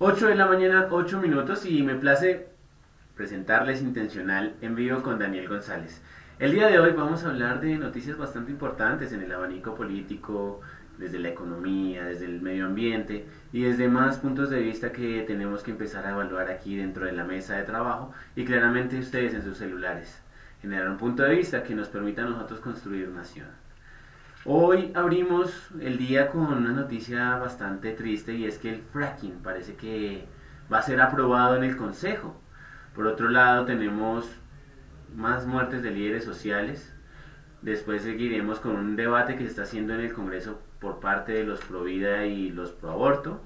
8 de la mañana, 8 minutos y me place presentarles Intencional en vivo con Daniel González. El día de hoy vamos a hablar de noticias bastante importantes en el abanico político, desde la economía, desde el medio ambiente y desde más puntos de vista que tenemos que empezar a evaluar aquí dentro de la mesa de trabajo y claramente ustedes en sus celulares. Generar un punto de vista que nos permita a nosotros construir nación. Hoy abrimos el día con una noticia bastante triste y es que el fracking parece que va a ser aprobado en el Consejo. Por otro lado tenemos más muertes de líderes sociales. Después seguiremos con un debate que se está haciendo en el Congreso por parte de los pro vida y los pro aborto.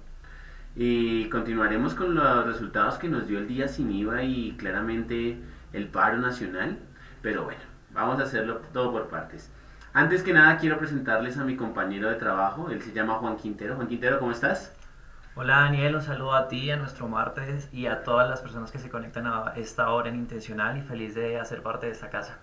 Y continuaremos con los resultados que nos dio el día sin IVA y claramente el paro nacional. Pero bueno, vamos a hacerlo todo por partes. Antes que nada quiero presentarles a mi compañero de trabajo. Él se llama Juan Quintero. Juan Quintero, ¿cómo estás? Hola Daniel, un saludo a ti, a nuestro martes y a todas las personas que se conectan a esta hora en Intencional y feliz de hacer parte de esta casa.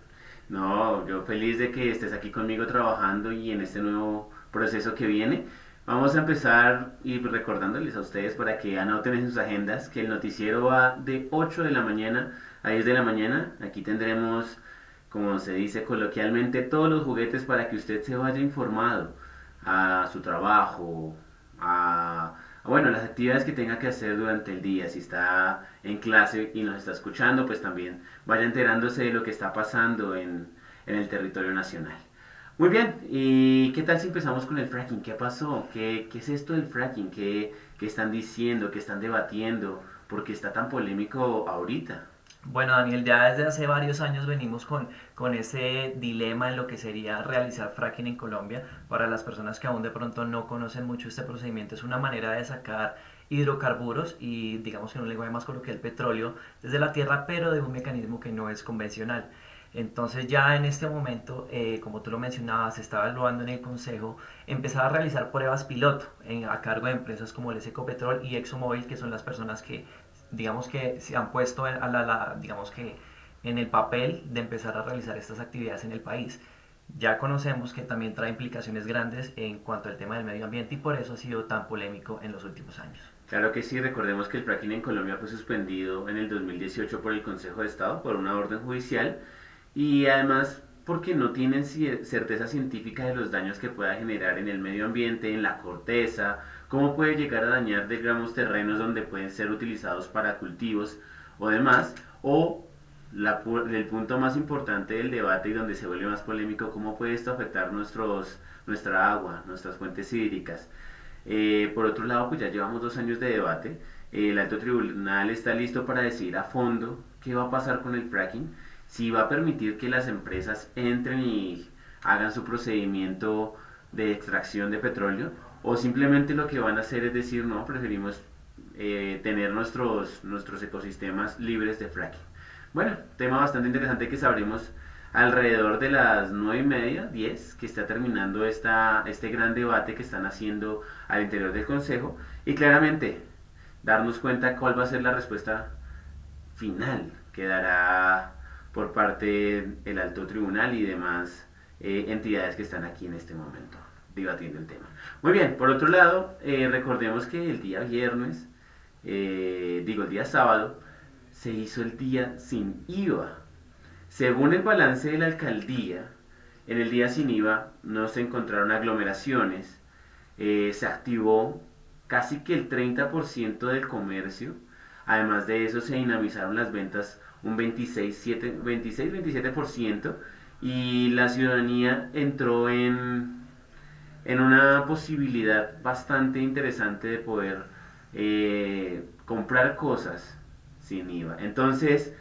No, yo feliz de que estés aquí conmigo trabajando y en este nuevo proceso que viene. Vamos a empezar y recordándoles a ustedes para que anoten en sus agendas que el noticiero va de 8 de la mañana a 10 de la mañana. Aquí tendremos, como se dice coloquialmente, todos los juguetes para que usted se vaya informado a su trabajo, bueno, las actividades que tenga que hacer durante el día. Si está en clase y nos está escuchando, pues también vaya enterándose de lo que está pasando en el territorio nacional. Muy bien, ¿y qué tal si empezamos con el fracking? ¿Qué pasó? ¿Qué es esto del fracking? ¿Qué están diciendo? ¿Qué están debatiendo? ¿Por qué está tan polémico ahorita? Bueno Daniel, ya desde hace varios años venimos con ese dilema en lo que sería realizar fracking en Colombia. Para las personas que aún de pronto no conocen mucho este procedimiento, es una manera de sacar hidrocarburos y digamos que en un lenguaje más coloquial petróleo desde la tierra, pero de un mecanismo que no es convencional. Entonces ya en este momento, como tú lo mencionabas, se está evaluando en el Consejo empezar a realizar pruebas piloto a cargo de empresas como el Ecopetrol y ExxonMobil, que son las personas que digamos que se han puesto digamos que en el papel de empezar a realizar estas actividades en el país. Ya conocemos que también trae implicaciones grandes en cuanto al tema del medio ambiente y por eso ha sido tan polémico en los últimos años. Claro que sí, recordemos que el fracking en Colombia fue suspendido en el 2018 por el Consejo de Estado por una orden judicial y además porque no tienen certeza científica de los daños que pueda generar en el medio ambiente, en la corteza, cómo puede llegar a dañar de gramos terrenos donde pueden ser utilizados para cultivos o demás, o el punto más importante del debate y donde se vuelve más polémico, cómo puede esto afectar nuestra agua, nuestras fuentes hídricas. Por otro lado, pues ya llevamos 2 años de debate. El alto tribunal está listo para decidir a fondo qué va a pasar con el fracking, si va a permitir que las empresas entren y hagan su procedimiento de extracción de petróleo, o simplemente lo que van a hacer es decir, no, preferimos tener nuestros ecosistemas libres de fracking. Bueno, tema bastante interesante que sabremos alrededor de las 9:30, 10, que está terminando este gran debate que están haciendo al interior del Consejo y claramente darnos cuenta cuál va a ser la respuesta final que dará por parte del alto tribunal y demás entidades que están aquí en este momento debatiendo el tema. Muy bien, por otro lado, recordemos que el día viernes, el día sábado, se hizo el día sin IVA. Según el balance de la alcaldía, en el día sin IVA no se encontraron aglomeraciones, se activó casi que el 30% del comercio, además de eso se dinamizaron las ventas un 26-27% y la ciudadanía entró en una posibilidad bastante interesante de poder comprar cosas sin IVA. Entonces,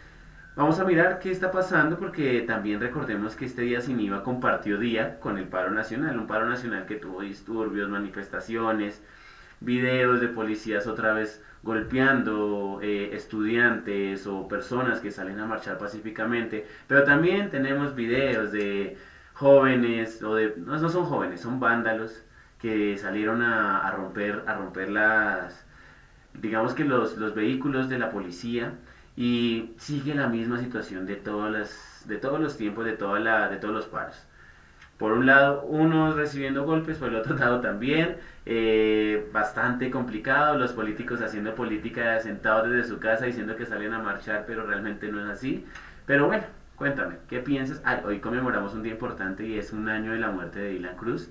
vamos a mirar qué está pasando porque también recordemos que este día sin IVA compartió día con el paro nacional, un paro nacional que tuvo disturbios, manifestaciones, videos de policías otra vez golpeando estudiantes o personas que salen a marchar pacíficamente, pero también tenemos videos de jóvenes, no son jóvenes, son vándalos que salieron a romper digamos que los vehículos de la policía y sigue la misma situación de todos los tiempos, de todos los paros. por un lado unos recibiendo golpes, por el otro lado también, bastante complicado, los políticos haciendo política sentados desde su casa diciendo que salen a marchar, pero realmente no es así. Pero bueno, cuéntame, ¿qué piensas? Ay, hoy conmemoramos un día importante y es un año de la muerte de Dylan Cruz,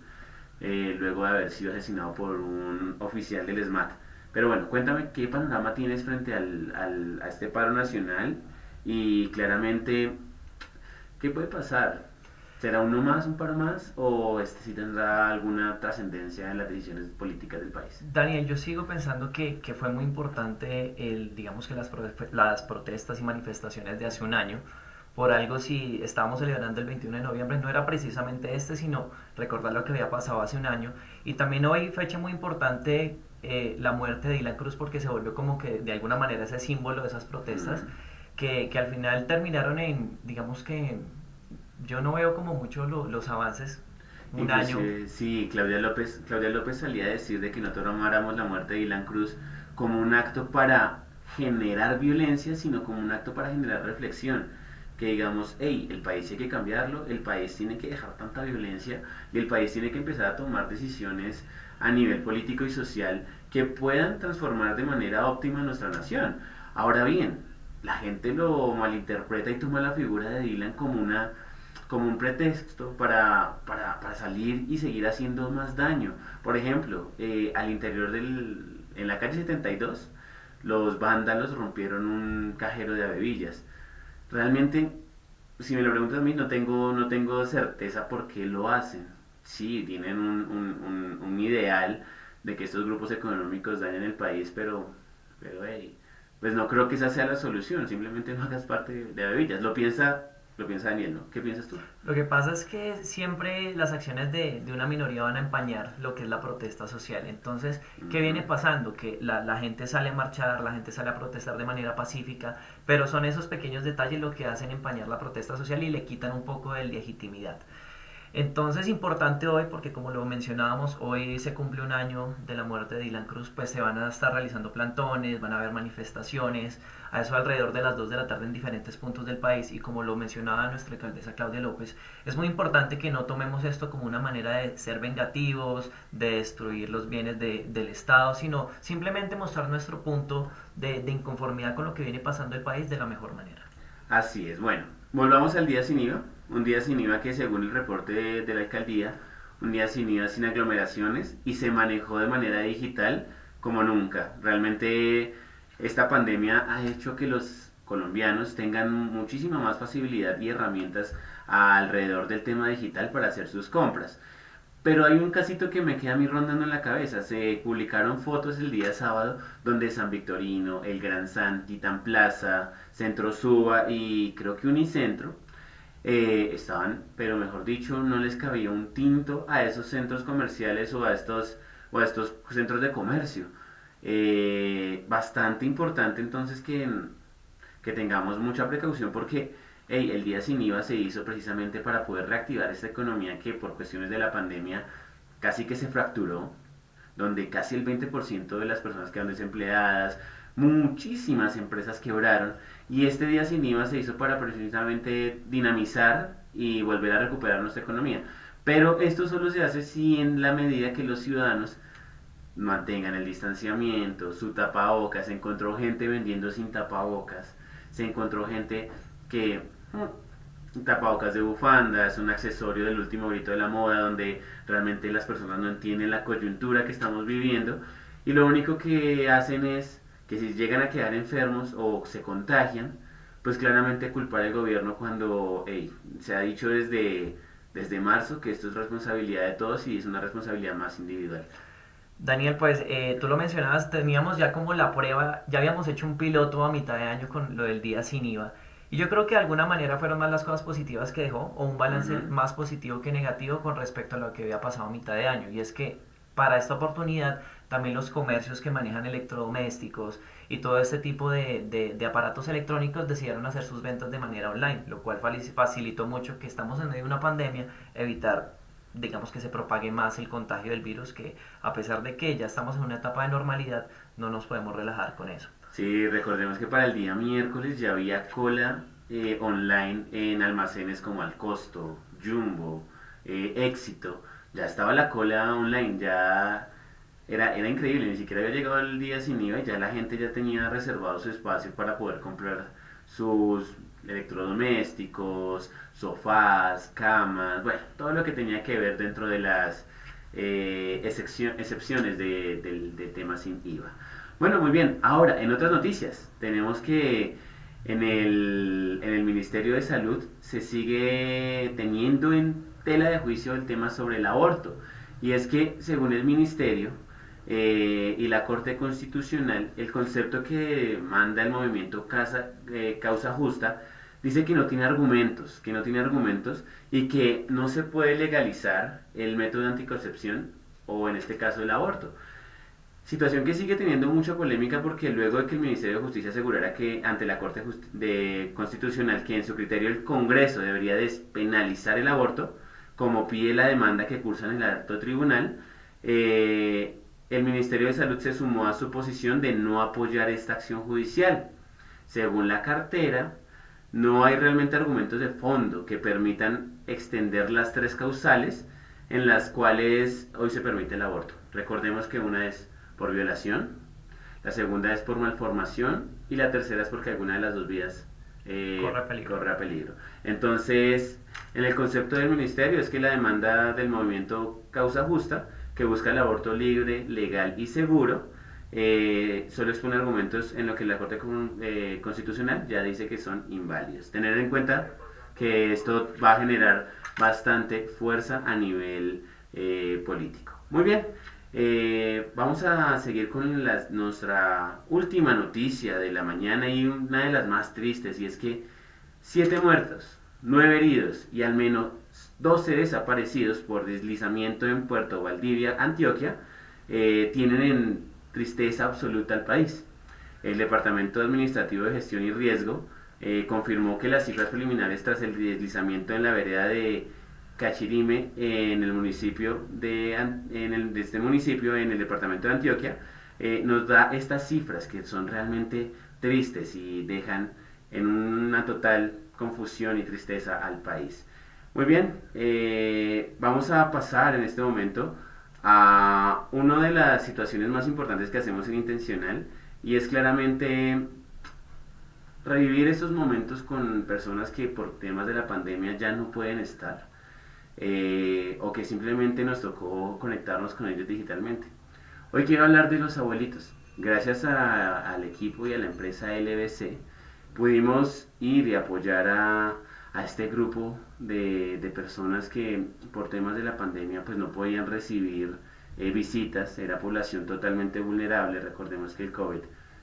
luego de haber sido asesinado por un oficial del SMAT. Pero bueno, cuéntame qué panorama tienes frente a este paro nacional y claramente qué puede pasar. ¿Será uno más, un paro más o este sí tendrá alguna trascendencia en las decisiones políticas del país? Daniel, yo sigo pensando que fue muy importante digamos que las protestas y manifestaciones de hace un año. Por algo, si estábamos celebrando el 21 de noviembre, no era precisamente este, sino recordar lo que había pasado hace un año. Y también hoy, fecha muy importante, la muerte de Dylan Cruz, porque se volvió como que de alguna manera ese símbolo de esas protestas, Mm. que al final terminaron en, digamos que yo no veo como mucho los avances. Un año. Inclusive, sí, Claudia López salía a decir de que no tomáramos la muerte de Dylan Cruz como un acto para generar violencia, sino como un acto para generar reflexión. Que digamos, hey, el país hay que cambiarlo, el país tiene que dejar tanta violencia y el país tiene que empezar a tomar decisiones a nivel político y social que puedan transformar de manera óptima nuestra nación. Ahora bien, la gente lo malinterpreta y toma la figura de Dylan como un pretexto para salir y seguir haciendo más daño. Por ejemplo, al interior en la calle 72, los vándalos rompieron un cajero de Avevillas. Realmente, si me lo preguntas a mí, no tengo certeza por qué lo hacen. Sí, tienen un ideal de que estos grupos económicos dañen el país, pero hey, pues no creo que esa sea la solución. Simplemente no hagas parte de Avevillas. Lo piensa Daniel, ¿no? ¿Qué piensas tú? Lo que pasa es que siempre las acciones de una minoría van a empañar lo que es la protesta social. Entonces, ¿qué viene Ujú. pasando? Que la gente sale a marchar, la gente sale a protestar de manera pacífica, pero son esos pequeños detalles lo que hacen empañar la protesta social y le quitan un poco de legitimidad. Entonces, importante hoy, porque como lo mencionábamos, hoy se cumple un año de la muerte de Dylan Cruz, pues se van a estar realizando plantones, van a haber manifestaciones, a eso alrededor de las 2 de la tarde en diferentes puntos del país, y como lo mencionaba nuestra alcaldesa Claudia López, es muy importante que no tomemos esto como una manera de ser vengativos, de destruir los bienes del Estado, sino simplemente mostrar nuestro punto de inconformidad con lo que viene pasando el país de la mejor manera. Así es, bueno, volvamos al día sin IVA, un día sin IVA que según el reporte de la alcaldía, un día sin IVA sin aglomeraciones y se manejó de manera digital como nunca. Realmente esta pandemia ha hecho que los colombianos tengan muchísima más facilidad y herramientas alrededor del tema digital para hacer sus compras. Pero hay un casito que me queda a mí rondando en la cabeza. Se publicaron fotos el día sábado donde San Victorino, el Gran San, Titán Plaza, Centro Suba y creo que Unicentro estaban, pero mejor dicho, no les cabía un tinto a esos centros comerciales o a estos centros de comercio. Bastante importante entonces que tengamos mucha precaución porque hey, el día sin IVA se hizo precisamente para poder reactivar esta economía que por cuestiones de la pandemia casi que se fracturó, donde casi el 20% de las personas quedaron desempleadas, muchísimas empresas quebraron y este día sin IVA se hizo para precisamente dinamizar y volver a recuperar nuestra economía. Pero esto solo se hace si en la medida que los ciudadanos mantengan el distanciamiento, su tapabocas, se encontró gente vendiendo sin tapabocas, se encontró gente que tapabocas de bufanda es un accesorio del último grito de la moda donde realmente las personas no entienden la coyuntura que estamos viviendo y lo único que hacen es que si llegan a quedar enfermos o se contagian, pues claramente culpar al gobierno cuando hey, se ha dicho desde marzo que esto es responsabilidad de todos y es una responsabilidad más individual. Daniel, pues tú lo mencionabas, teníamos ya como la prueba, ya habíamos hecho un piloto a mitad de año con lo del día sin IVA. Y yo creo que de alguna manera fueron más las cosas positivas que dejó, o un balance Ujú. más positivo que negativo con respecto a lo que había pasado a mitad de año. Y es que para esta oportunidad también los comercios que manejan electrodomésticos y todo este tipo de aparatos electrónicos decidieron hacer sus ventas de manera online, lo cual facilitó mucho que estamos en medio de una pandemia, evitar digamos que se propague más el contagio del virus, que a pesar de que ya estamos en una etapa de normalidad, no nos podemos relajar con eso. Sí, recordemos que para el día miércoles ya había cola online en almacenes como Alcosto, Jumbo, éxito. Ya estaba la cola online, ya era increíble, ni siquiera había llegado el día sin IVA y ya la gente ya tenía reservado su espacio para poder comprar sus electrodomésticos, sofás, camas, bueno, todo lo que tenía que ver dentro de las excepciones de temas sin IVA. Bueno, muy bien. Ahora, en otras noticias, tenemos que en el Ministerio de Salud se sigue teniendo en tela de juicio el tema sobre el aborto. Y es que, según el Ministerio y la Corte Constitucional, el concepto que manda el movimiento Causa Justa dice que no tiene argumentos y que no se puede legalizar el método de anticoncepción o en este caso el aborto. Situación que sigue teniendo mucha polémica porque luego de que el Ministerio de Justicia asegurara que ante la Corte Constitucional que en su criterio el Congreso debería despenalizar el aborto, como pide la demanda que cursa en el alto tribunal, el Ministerio de Salud se sumó a su posición de no apoyar esta acción judicial. Según la cartera, no hay realmente argumentos de fondo que permitan extender las tres causales en las cuales hoy se permite el aborto. Recordemos que una es por violación, la segunda es por malformación y la tercera es porque alguna de las dos vías corre a peligro. Entonces, en el concepto del ministerio es que la demanda del movimiento Causa Justa, que busca el aborto libre, legal y seguro, solo expone argumentos en lo que la Corte Constitucional ya dice que son inválidos. Tener en cuenta que esto va a generar bastante fuerza a nivel político. Muy bien, vamos a seguir con nuestra última noticia de la mañana y una de las más tristes, y es que 7 muertos, 9 heridos y al menos 12 desaparecidos por deslizamiento en Puerto Valdivia, Antioquia, tienen en tristeza absoluta al país. El Departamento Administrativo de Gestión y Riesgo confirmó que las cifras preliminares tras el deslizamiento en la vereda de Cachirime en el municipio de este municipio en el departamento de Antioquia nos da estas cifras que son realmente tristes y dejan en una total confusión y tristeza al país. Muy bien, vamos a pasar en este momento a una de las situaciones más importantes que hacemos en Intencional, y es claramente revivir esos momentos con personas que por temas de la pandemia ya no pueden estar, o que simplemente nos tocó conectarnos con ellos digitalmente. Hoy quiero hablar de los abuelitos. Gracias al equipo y a la empresa LBC pudimos ir y apoyar a este grupo de personas que por temas de la pandemia pues no podían recibir visitas. Era población totalmente vulnerable. Recordemos que el COVID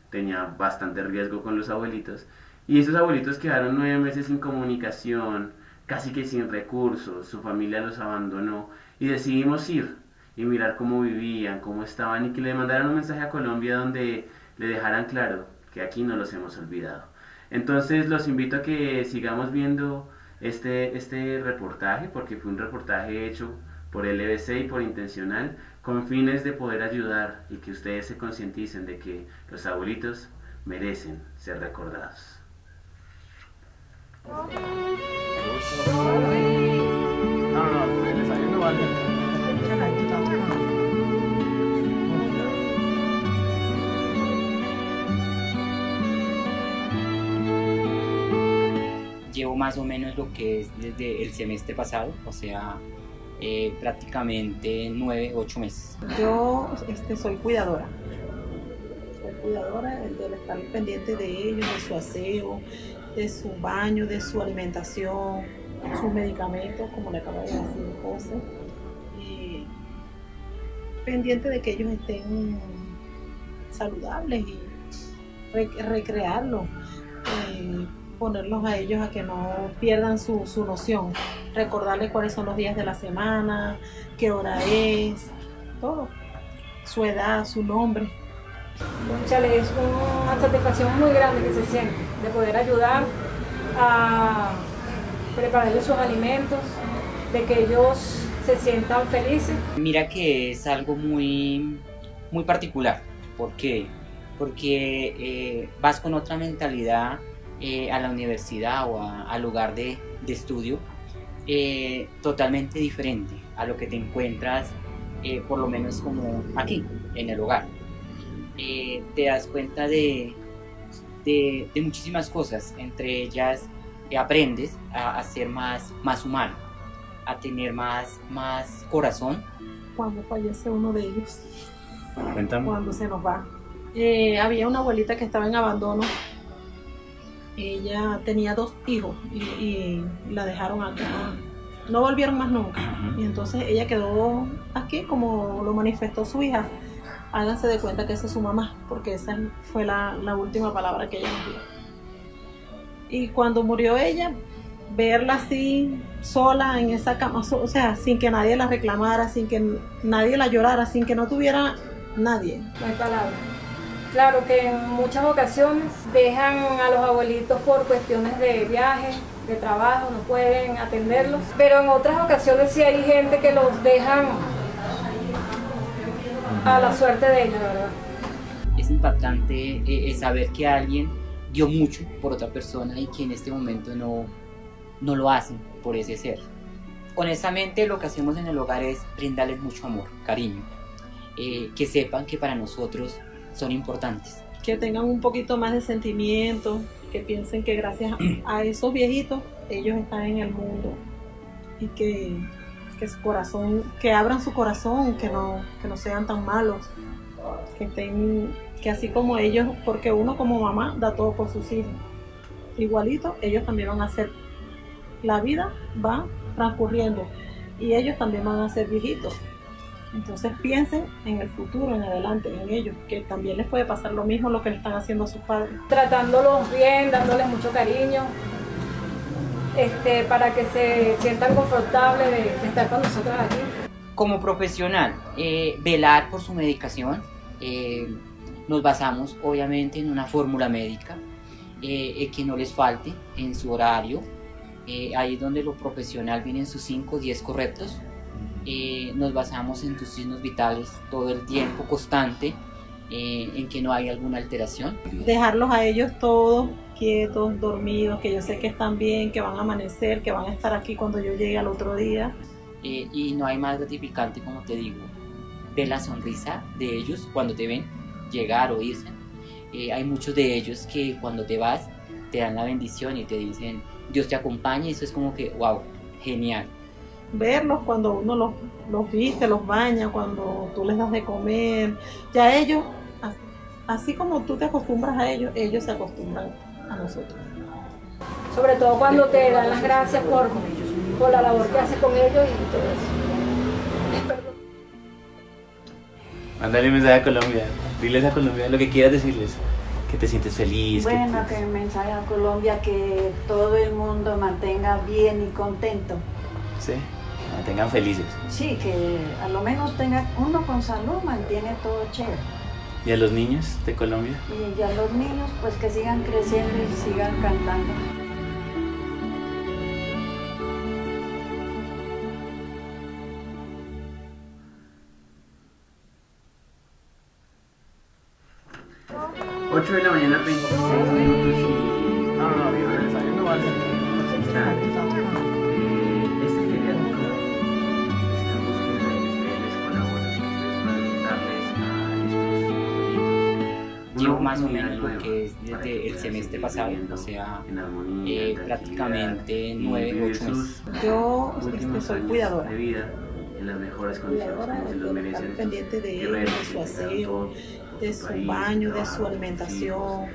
tenía bastante riesgo con los abuelitos, y esos abuelitos quedaron 9 meses sin comunicación, casi que sin recursos, su familia los abandonó, y decidimos ir y mirar cómo vivían, cómo estaban, y que le mandaran un mensaje a Colombia donde le dejaran claro que aquí no los hemos olvidado. Entonces los invito a que sigamos viendo este reportaje, porque fue un reportaje hecho por LBC y por Intencional, con fines de poder ayudar y que ustedes se concienticen de que los abuelitos merecen ser recordados. No, el desayuno vale. Llevo más o menos lo que es desde el semestre pasado, o sea, prácticamente 9, 8 meses. Yo soy cuidadora. Soy cuidadora de estar pendiente de ellos, de su aseo, de su baño, de su alimentación, sus medicamentos, como le acabo de decir José. Pendiente de que ellos estén saludables y recrearlos. Ponerlos a ellos a que no pierdan su noción, recordarles cuáles son los días de la semana, qué hora es, todo, su edad, su nombre. Cónchale, es una satisfacción muy grande que se siente de poder ayudar a prepararles sus alimentos, de que ellos se sientan felices. Mira que es algo muy, muy particular. ¿Por qué? Porque vas con otra mentalidad a la universidad o al lugar de estudio, totalmente diferente a lo que te encuentras, por lo menos como aquí, en el hogar. Te das cuenta de muchísimas cosas, entre ellas aprendes a ser más humano, a tener más corazón. Cuando fallece uno de ellos, Cuéntame. cuando se nos va. Había una abuelita que estaba en abandono. Ella tenía 2 hijos y la dejaron acá. No volvieron más nunca. Y entonces ella quedó aquí, como lo manifestó su hija. Háganse de cuenta que esa es su mamá, porque esa fue la última palabra que ella nos dio. Y cuando murió ella, verla así, sola en esa cama, o sea, sin que nadie la reclamara, sin que nadie la llorara, sin que no tuviera nadie. No hay palabras. Claro que en muchas ocasiones dejan a los abuelitos por cuestiones de viaje, de trabajo, no pueden atenderlos, pero en otras ocasiones sí hay gente que los dejan a la suerte de ellos, ¿verdad? Es impactante saber que alguien dio mucho por otra persona y que en este momento no lo hacen por ese ser. Honestamente, lo que hacemos en el hogar es brindarles mucho amor, cariño, que sepan que para nosotros son importantes. Que tengan un poquito más de sentimiento, que piensen que gracias a esos viejitos ellos están en el mundo y que su corazón, que abran su corazón, que no sean tan malos, que así como ellos, porque uno como mamá da todo por sus hijos, igualito ellos también van a ser, la vida va transcurriendo y ellos también van a ser viejitos. Entonces piensen en el futuro, en adelante, en ellos, que también les puede pasar lo mismo lo que le están haciendo a sus padres. Tratándolos bien, dándoles mucho cariño, para que se sientan confortables de estar con nosotros aquí. Como profesional, velar por su medicación, nos basamos obviamente en una fórmula médica, que no les falte en su horario. Ahí es donde lo profesional vienen sus 5 o 10 correctos. Nos basamos en tus signos vitales todo el tiempo, constante, en que no hay alguna alteración. Dejarlos a ellos todos quietos, dormidos, que yo sé que están bien, que van a amanecer, que van a estar aquí cuando yo llegue al otro día. Y no hay más gratificante, como te digo, ver la sonrisa de ellos cuando te ven llegar o irse. Hay muchos de ellos que cuando te vas te dan la bendición y te dicen Dios te acompañe, y eso es como que wow, genial. Verlos cuando uno los viste, los baña, cuando tú les das de comer, ya ellos, así como tú te acostumbras a ellos, ellos se acostumbran a nosotros. Sobre todo cuando te dan las gracias por la labor que haces con ellos y todo eso. Mándale un mensaje a Colombia, diles a Colombia lo que quieras decirles, que te sientes feliz. Bueno, que mensaje a Colombia, que todo el mundo mantenga bien y contento. Sí, mantengan felices. Sí, que a lo menos tenga uno con salud, mantiene todo chévere. ¿Y a los niños de Colombia? Y a los niños, pues que sigan creciendo y sigan cantando. Ocho de la mañana, 26 minutos y... No, viejo, el ensayo no va a ser. Este geriátrico, esta búsqueda de ustedes les colabora, ustedes pueden darles a estos Llevo más o menos lo que es desde el semestre pasado, o sea, prácticamente 9, 8 meses. Yo soy cuidadora. De vida, en las mejores condiciones, como se los merecen. Estar pendiente de ellos, de su aseo, de su baño, de su alimentación,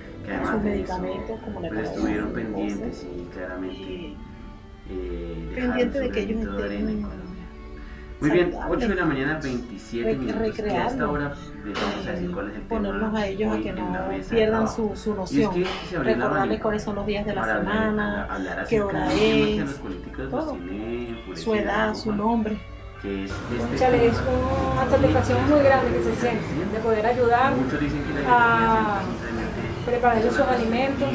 sus medicamentos, como le pues acabo de estuvieron decir, pendientes y claramente pendiente de que ellos estén muy bien, saludables. 8 de la mañana, 27 minutos. Y a esta hora les vamos a decir cuál es el tema. Ponerlos a ellos a hoy que en no la mesa de pierdan trabajo. su Y es noción, que se abrió el recordarles abanico cuáles son los días de la para semana, hablar qué acerca hora de un tema que a es, los políticos los todo. tiene enfurecidos, su edad, su nombre. que es Cónchale, es una satisfacción muy grande que se siente de poder ayudar Muchos dicen que la a economía simplemente prepararles sus alimentos,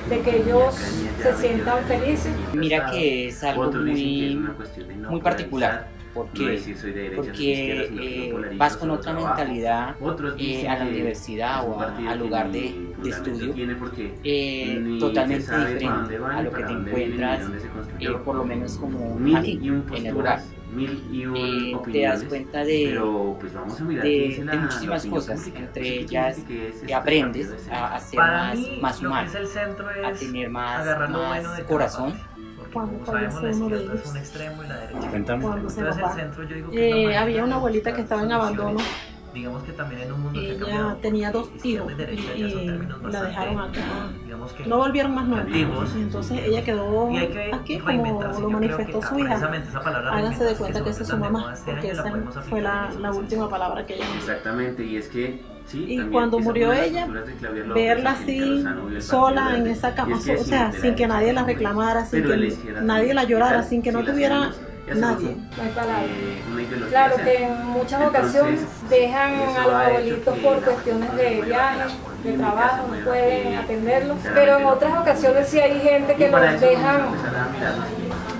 de que ellos se sientan felices. Mira que es algo Otros dicen que es muy, una cuestión de no muy particular, ¿Por no qué? decir soy de derecha, soy de izquierda, sino que Porque lo polarizo, vas con solo otra trabajo. mentalidad Otros dicen a la que universidad es un o partido al que lugar ni de fundamento estudio tiene porque ni totalmente se sabe para diferente dónde van, a lo que para te dónde vienen, ni encuentras, dónde se construyó. por lo menos como Mil aquí, y un en el lugar. posturas, mil y un Te das opiniones, cuenta pero pues vamos a mirar qué dice de la muchísimas opinión cosas, pública. entre ¿Usted qué ellas piensa que es este aprendes partido de a centro? ser Para más, mí, más lo que humano, es el centro a es tener más, agarrar lo bueno de más cada corazón. parte, porque Cuando como sabemos la falleció uno de izquierda es ellos. un extremo y la derecha es un Cuéntame. extremo. Cuando se Entonces el papá. centro yo digo que es la manera Había una de abuelita que buscar estaba en abandono. soluciones. Digamos que también en un mundo que ha Ella cambiado, tenía 2 izquierda hijos y derecha ya son y términos la bastante, dejaron acá. digamos que No volvieron más nunca. antiguos. Y entonces ella quedó Y hay que aquí como reinventarse. lo Yo creo manifestó que su hija. precisamente esa palabra Háganse de reinventarse, cuenta que esa es se su volvió tan de moda mamá, este porque año, la esa podemos fue aplicar en la esos última procesos. palabra que ella dijo. Exactamente, y es que sí, Y también cuando esa murió fue una de las ella, posturas de Claudia López, verla Angélica así, Lozano y el Partido sola en Verde, esa cama, y es que o sea, de sin que derecha nadie la somos reclamara, sin pero de la que izquierda nadie la también. llorara, ¿Qué tal sin que no si la tuviera seguimos y hacemos nadie. No hay palabras. una ideología Claro de que centro? en muchas Entonces, ocasiones dejan eso a los ha hecho abuelitos que por la cuestiones gente de se mueva viaje, las de polémicas, trabajo, se no mueva pueden que atenderlos, claramente pero en no otras podemos ocasiones sí hay gente y que para los eso vamos a dejan empezar a mirarnos.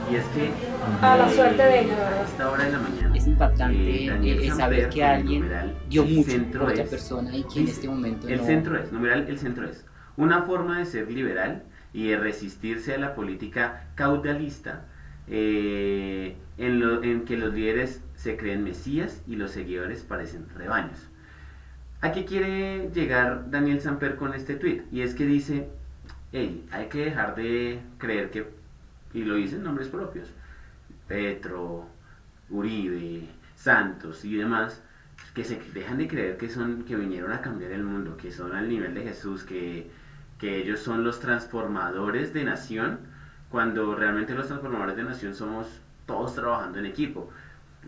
Y es que a la suerte de ellos, a ¿verdad? esta hora de la mañana Es impactante Daniel saber Samper, que con el alguien numeral dio El mucho Centro por otra Es, persona y que en dice, este momento el no... centro es, numeral el centro es una forma de ser liberal y de resistirse a la política caudalista en que los líderes se creen mesías y los seguidores parecen rebaños. ¿A qué quiere llegar Daniel Samper con este tweet? Y es que dice, hey, hay que dejar de creer que, y lo dicen nombres propios, Petro, Uribe, Santos y demás, que se dejan de creer que vinieron a cambiar el mundo, que son al nivel de Jesús, que ellos son los transformadores de nación, cuando realmente los transformadores de nación somos todos trabajando en equipo.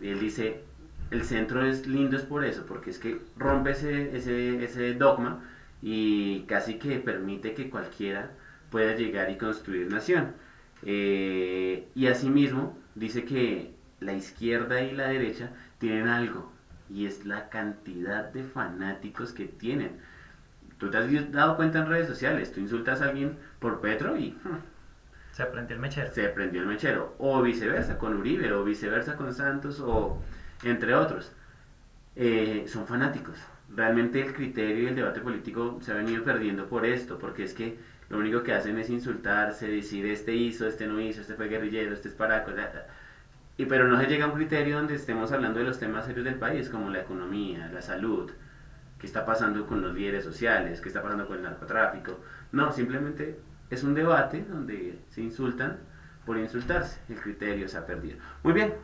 Y él dice, el centro es lindo es por eso, porque es que rompe ese dogma y casi que permite que cualquiera pueda llegar y construir nación. Y asimismo dice que la izquierda y la derecha tienen algo, y es la cantidad de fanáticos que tienen. Tú te has dado cuenta en redes sociales, tú insultas a alguien por Petro y Se prendió el mechero. se prendió el mechero, o viceversa con Uribe, o viceversa con Santos, o entre otros. Son fanáticos. Realmente el criterio y el debate político se ha venido perdiendo por esto, porque es que lo único que hacen es insultarse, decir este hizo, este no hizo, este fue guerrillero, este es paraco, pero no se llega a un criterio donde estemos hablando de los temas serios del país, como la economía, la salud, qué está pasando con los líderes sociales, qué está pasando con el narcotráfico. No, simplemente es un debate donde se insultan por insultarse. El criterio se ha perdido. Muy bien,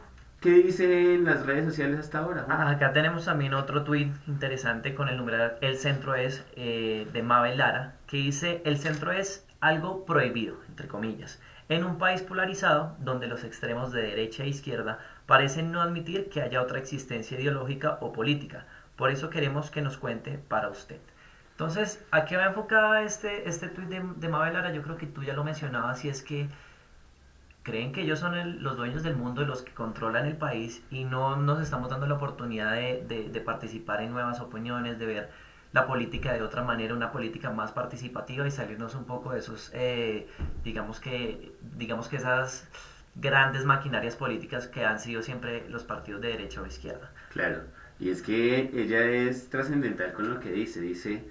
¿qué dicen las redes sociales hasta ahora, Juan? Acá tenemos también otro tweet interesante con el numeral El Centro Es de Mabel Lara, que dice: el centro es algo prohibido, entre comillas, en un país polarizado donde los extremos de derecha e izquierda parecen no admitir que haya otra existencia ideológica o política. Por eso queremos que nos cuente para usted. Entonces, ¿a qué va enfocada este tweet de Mabel Lara? Yo creo que tú ya lo mencionabas, y es que creen que ellos son los dueños del mundo, los que controlan el país, y no nos estamos dando la oportunidad de participar en nuevas opiniones, de ver la política de otra manera, una política más participativa y salirnos un poco de esos, digamos que esas grandes maquinarias políticas que han sido siempre los partidos de derecha o izquierda. Claro, y es que ella es trascendental con lo que dice,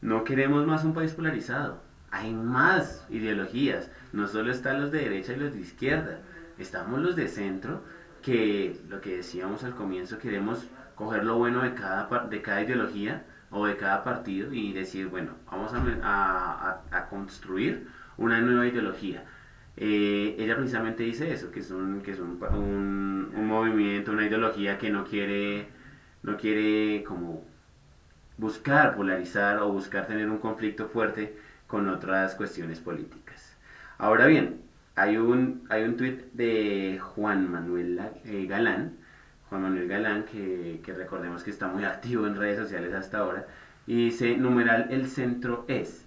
no queremos más un país polarizado, hay más ideologías, no solo están los de derecha y los de izquierda, estamos los de centro, que lo que decíamos al comienzo, queremos coger lo bueno de cada ideología o de cada partido y decir, bueno, vamos a construir una nueva ideología. Ella precisamente dice eso, que es un movimiento, una ideología que no quiere como buscar polarizar o buscar tener un conflicto fuerte con otras cuestiones políticas. Ahora bien, hay un tuit de Juan Manuel Galán, que recordemos que está muy activo en redes sociales hasta ahora, y dice, numeral el centro es,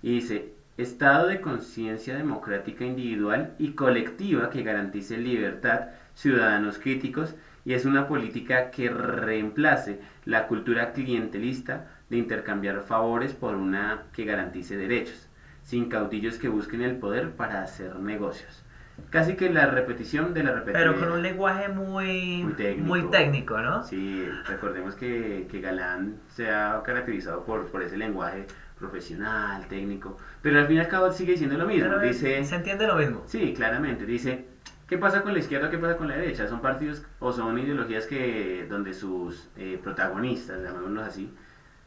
y dice, estado de conciencia democrática individual y colectiva que garantice libertad, ciudadanos críticos, y es una política que reemplace la cultura clientelista de intercambiar favores por una que garantice derechos, sin caudillos que busquen el poder para hacer negocios. casi que la repetición de la Pero repetida. con un lenguaje muy, Muy técnico. muy técnico, ¿no? Sí, recordemos que Galán se ha caracterizado por ese lenguaje profesional, técnico, pero al fin y al cabo sigue diciendo lo mismo. Pero Dice, se entiende lo mismo. sí, claramente, dice, ¿qué pasa con la izquierda? ¿Qué pasa con la derecha? Son partidos o son ideologías que donde sus protagonistas, llamémoslos así,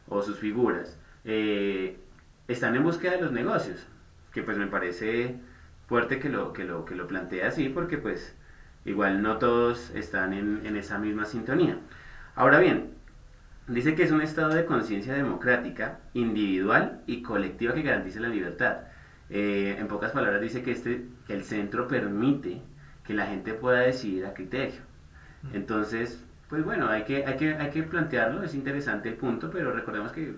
o sus figuras, están en búsqueda de los negocios, que pues me parece fuerte que lo plantea así, porque pues igual no todos están en esa misma sintonía. Ahora bien, dice que es un estado de conciencia democrática, individual y colectiva que garantiza la libertad. En pocas palabras dice que el centro permite que la gente pueda decidir a criterio. Entonces, pues bueno, hay que plantearlo, es interesante el punto, pero recordemos que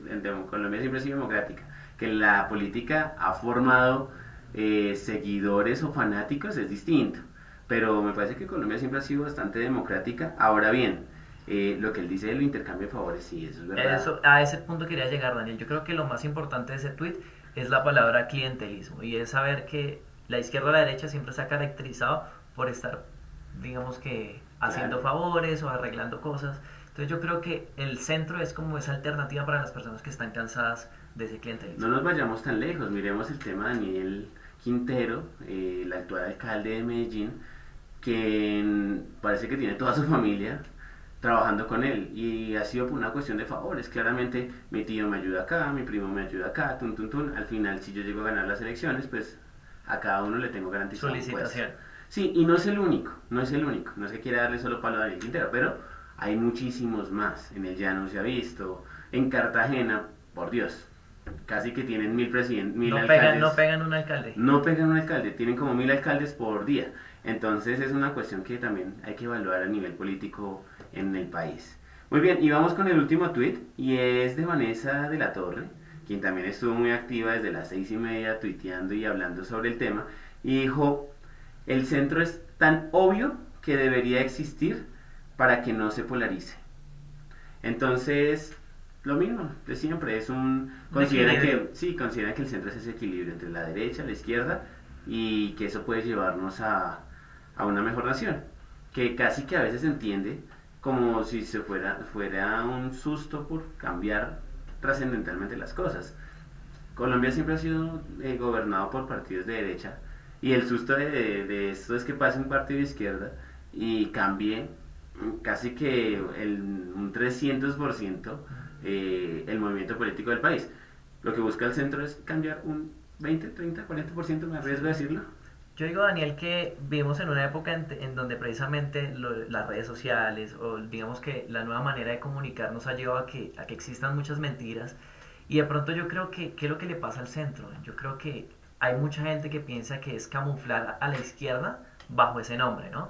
Colombia siempre ha sido democrática, que la política ha formado seguidores o fanáticos, es distinto, pero me parece que Colombia siempre ha sido bastante democrática. Ahora bien, lo que él dice del intercambio de favores, sí, eso es verdad. A ese punto quería llegar, Daniel. Yo creo que lo más importante de ese tweet es la palabra clientelismo y es saber que la izquierda o la derecha siempre se ha caracterizado por estar, digamos que, haciendo Claro. favores o arreglando cosas. Entonces yo creo que el centro es como esa alternativa para las personas que están cansadas de ese clientelismo. No nos vayamos tan lejos, miremos el tema de Daniel Quintero, el actual alcalde de Medellín, que parece que tiene toda su familia trabajando con él y ha sido por una cuestión de favores. Claramente mi tío me ayuda acá, mi primo me ayuda acá, tun, tun, tun. Al final, si yo llego a ganar las elecciones, pues a cada uno le tengo garantizado un puesto. Solicitación. Sí, y no es el único, no es el único, no es que quiera darle solo palo a Daniel Quintero, pero hay muchísimos más. En el llano se ha visto, en Cartagena, por Dios, casi que tienen 1000 presidentes, 1000 alcaldes. No pegan un alcalde. No pegan un alcalde, tienen como 1000 alcaldes por día. Entonces es una cuestión que también hay que evaluar a nivel político en el país. Muy bien, y vamos con el último tuit, y es de Vanessa de la Torre, quien también estuvo muy activa desde las 6:30 tuiteando y hablando sobre el tema, y dijo, el centro es tan obvio que debería existir para que no se polarice. Entonces, lo mismo de siempre, consideran equilibrio. que, sí, consideran que el centro es ese equilibrio entre la derecha, la izquierda, y que eso puede llevarnos a una mejor nación, que casi que a veces se entiende como si fuera un susto por cambiar trascendentalmente las cosas. Colombia siempre ha sido gobernado por partidos de derecha y el susto de esto es que pase un partido de izquierda y cambie casi que un 300% el movimiento político del país. Lo que busca el centro es cambiar un 20, 30, 40%, me arriesgo a decirlo. Yo digo, Daniel, que vivimos en una época en donde precisamente las redes sociales o digamos que la nueva manera de comunicarnos ha llevado a que existan muchas mentiras y de pronto yo creo que, ¿qué es lo que le pasa al centro? Yo creo que hay mucha gente que piensa que es camuflar a la izquierda bajo ese nombre, ¿no?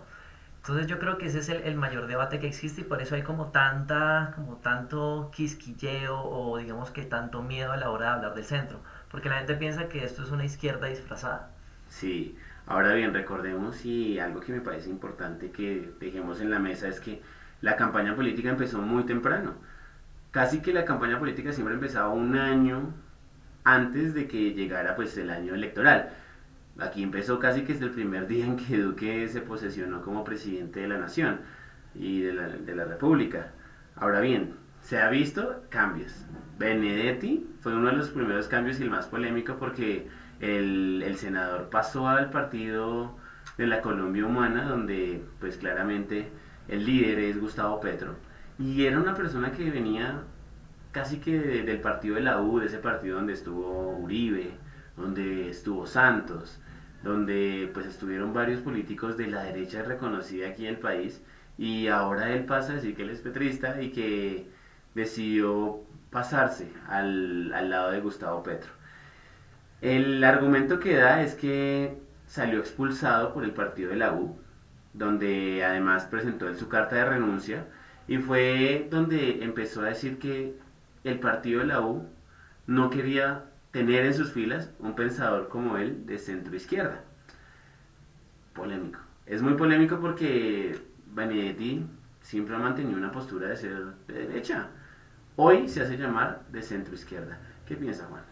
Entonces yo creo que ese es el mayor debate que existe y por eso hay como tanto quisquilleo o digamos que tanto miedo a la hora de hablar del centro, porque la gente piensa que esto es una izquierda disfrazada. Sí, ahora bien, recordemos y algo que me parece importante que dejemos en la mesa es que la campaña política empezó muy temprano. Casi que la campaña política siempre empezaba un año antes de que llegara pues el año electoral. Aquí empezó casi que desde el primer día en que Duque se posesionó como presidente de la nación y de la república. Ahora bien, se ha visto cambios. Benedetti fue uno de los primeros cambios y el más polémico porque el senador pasó al partido de la Colombia Humana, donde pues claramente el líder es Gustavo Petro, y era una persona que venía casi que del partido de la U, de ese partido donde estuvo Uribe, donde estuvo Santos, donde pues estuvieron varios políticos de la derecha reconocida aquí en el país, y ahora él pasa a decir que él es petrista y que decidió pasarse al lado de Gustavo Petro. El argumento que da es que salió expulsado por el partido de la U, donde además presentó él su carta de renuncia, y fue donde empezó a decir que el partido de la U no quería tener en sus filas un pensador como él de centro izquierda. Polémico. Es muy polémico porque Benedetti siempre ha mantenido una postura de ser de derecha. Hoy se hace llamar de centro izquierda. ¿Qué piensa Juan?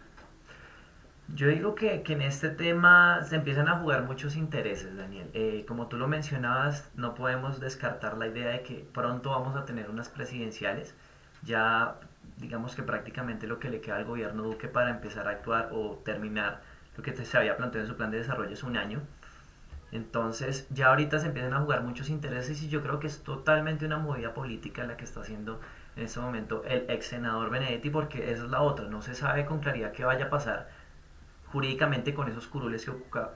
Yo digo que en este tema se empiezan a jugar muchos intereses, Daniel. Como tú lo mencionabas, no podemos descartar la idea de que pronto vamos a tener unas presidenciales. Ya digamos que prácticamente lo que le queda al gobierno Duque para empezar a actuar o terminar lo que se había planteado en su plan de desarrollo es un año. Entonces ya ahorita se empiezan a jugar muchos intereses y yo creo que es totalmente una movida política la que está haciendo en este momento el ex senador Benedetti, porque esa es la otra, no se sabe con claridad qué vaya a pasar jurídicamente con esos curules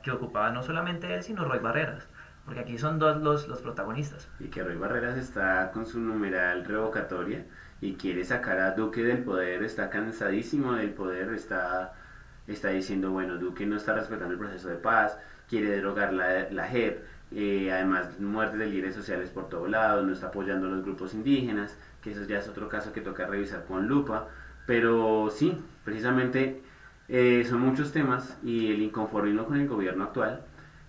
que ocupaba no solamente él, sino Roy Barreras, porque aquí son dos los protagonistas. Y que Roy Barreras está con su numeral revocatoria y quiere sacar a Duque del poder, está cansadísimo del poder, está diciendo, bueno, Duque no está respetando el proceso de paz, quiere derogar la JEP, además muertes de líderes sociales por todos lados, no está apoyando a los grupos indígenas, que eso ya es otro caso que toca revisar con lupa, pero sí, precisamente son muchos temas y el inconformismo con el gobierno actual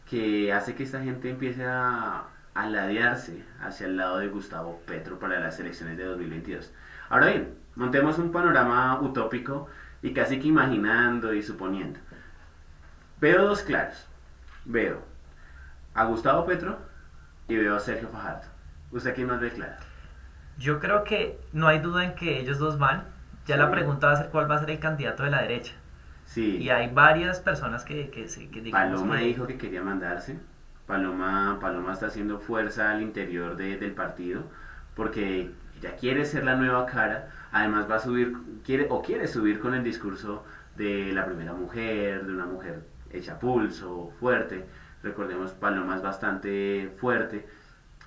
que hace que esta gente empiece a ladearse hacia el lado de Gustavo Petro para las elecciones de 2022. Ahora bien, montemos un panorama utópico y casi que imaginando y suponiendo. Veo dos claros. Veo a Gustavo Petro y veo a Sergio Fajardo. ¿Usted quién más ve claro? Yo creo que no hay duda en que ellos dos van. Ya Sí. la pregunta va a ser cuál va a ser el candidato de la derecha. Sí. Y hay varias personas que digamos Paloma que... dijo que quería mandarse. Paloma está haciendo fuerza al interior del partido porque ella quiere ser la nueva cara. Además va a subir, quiere subir con el discurso de la primera mujer, de una mujer hecha pulso, fuerte. Recordemos, Paloma es bastante fuerte,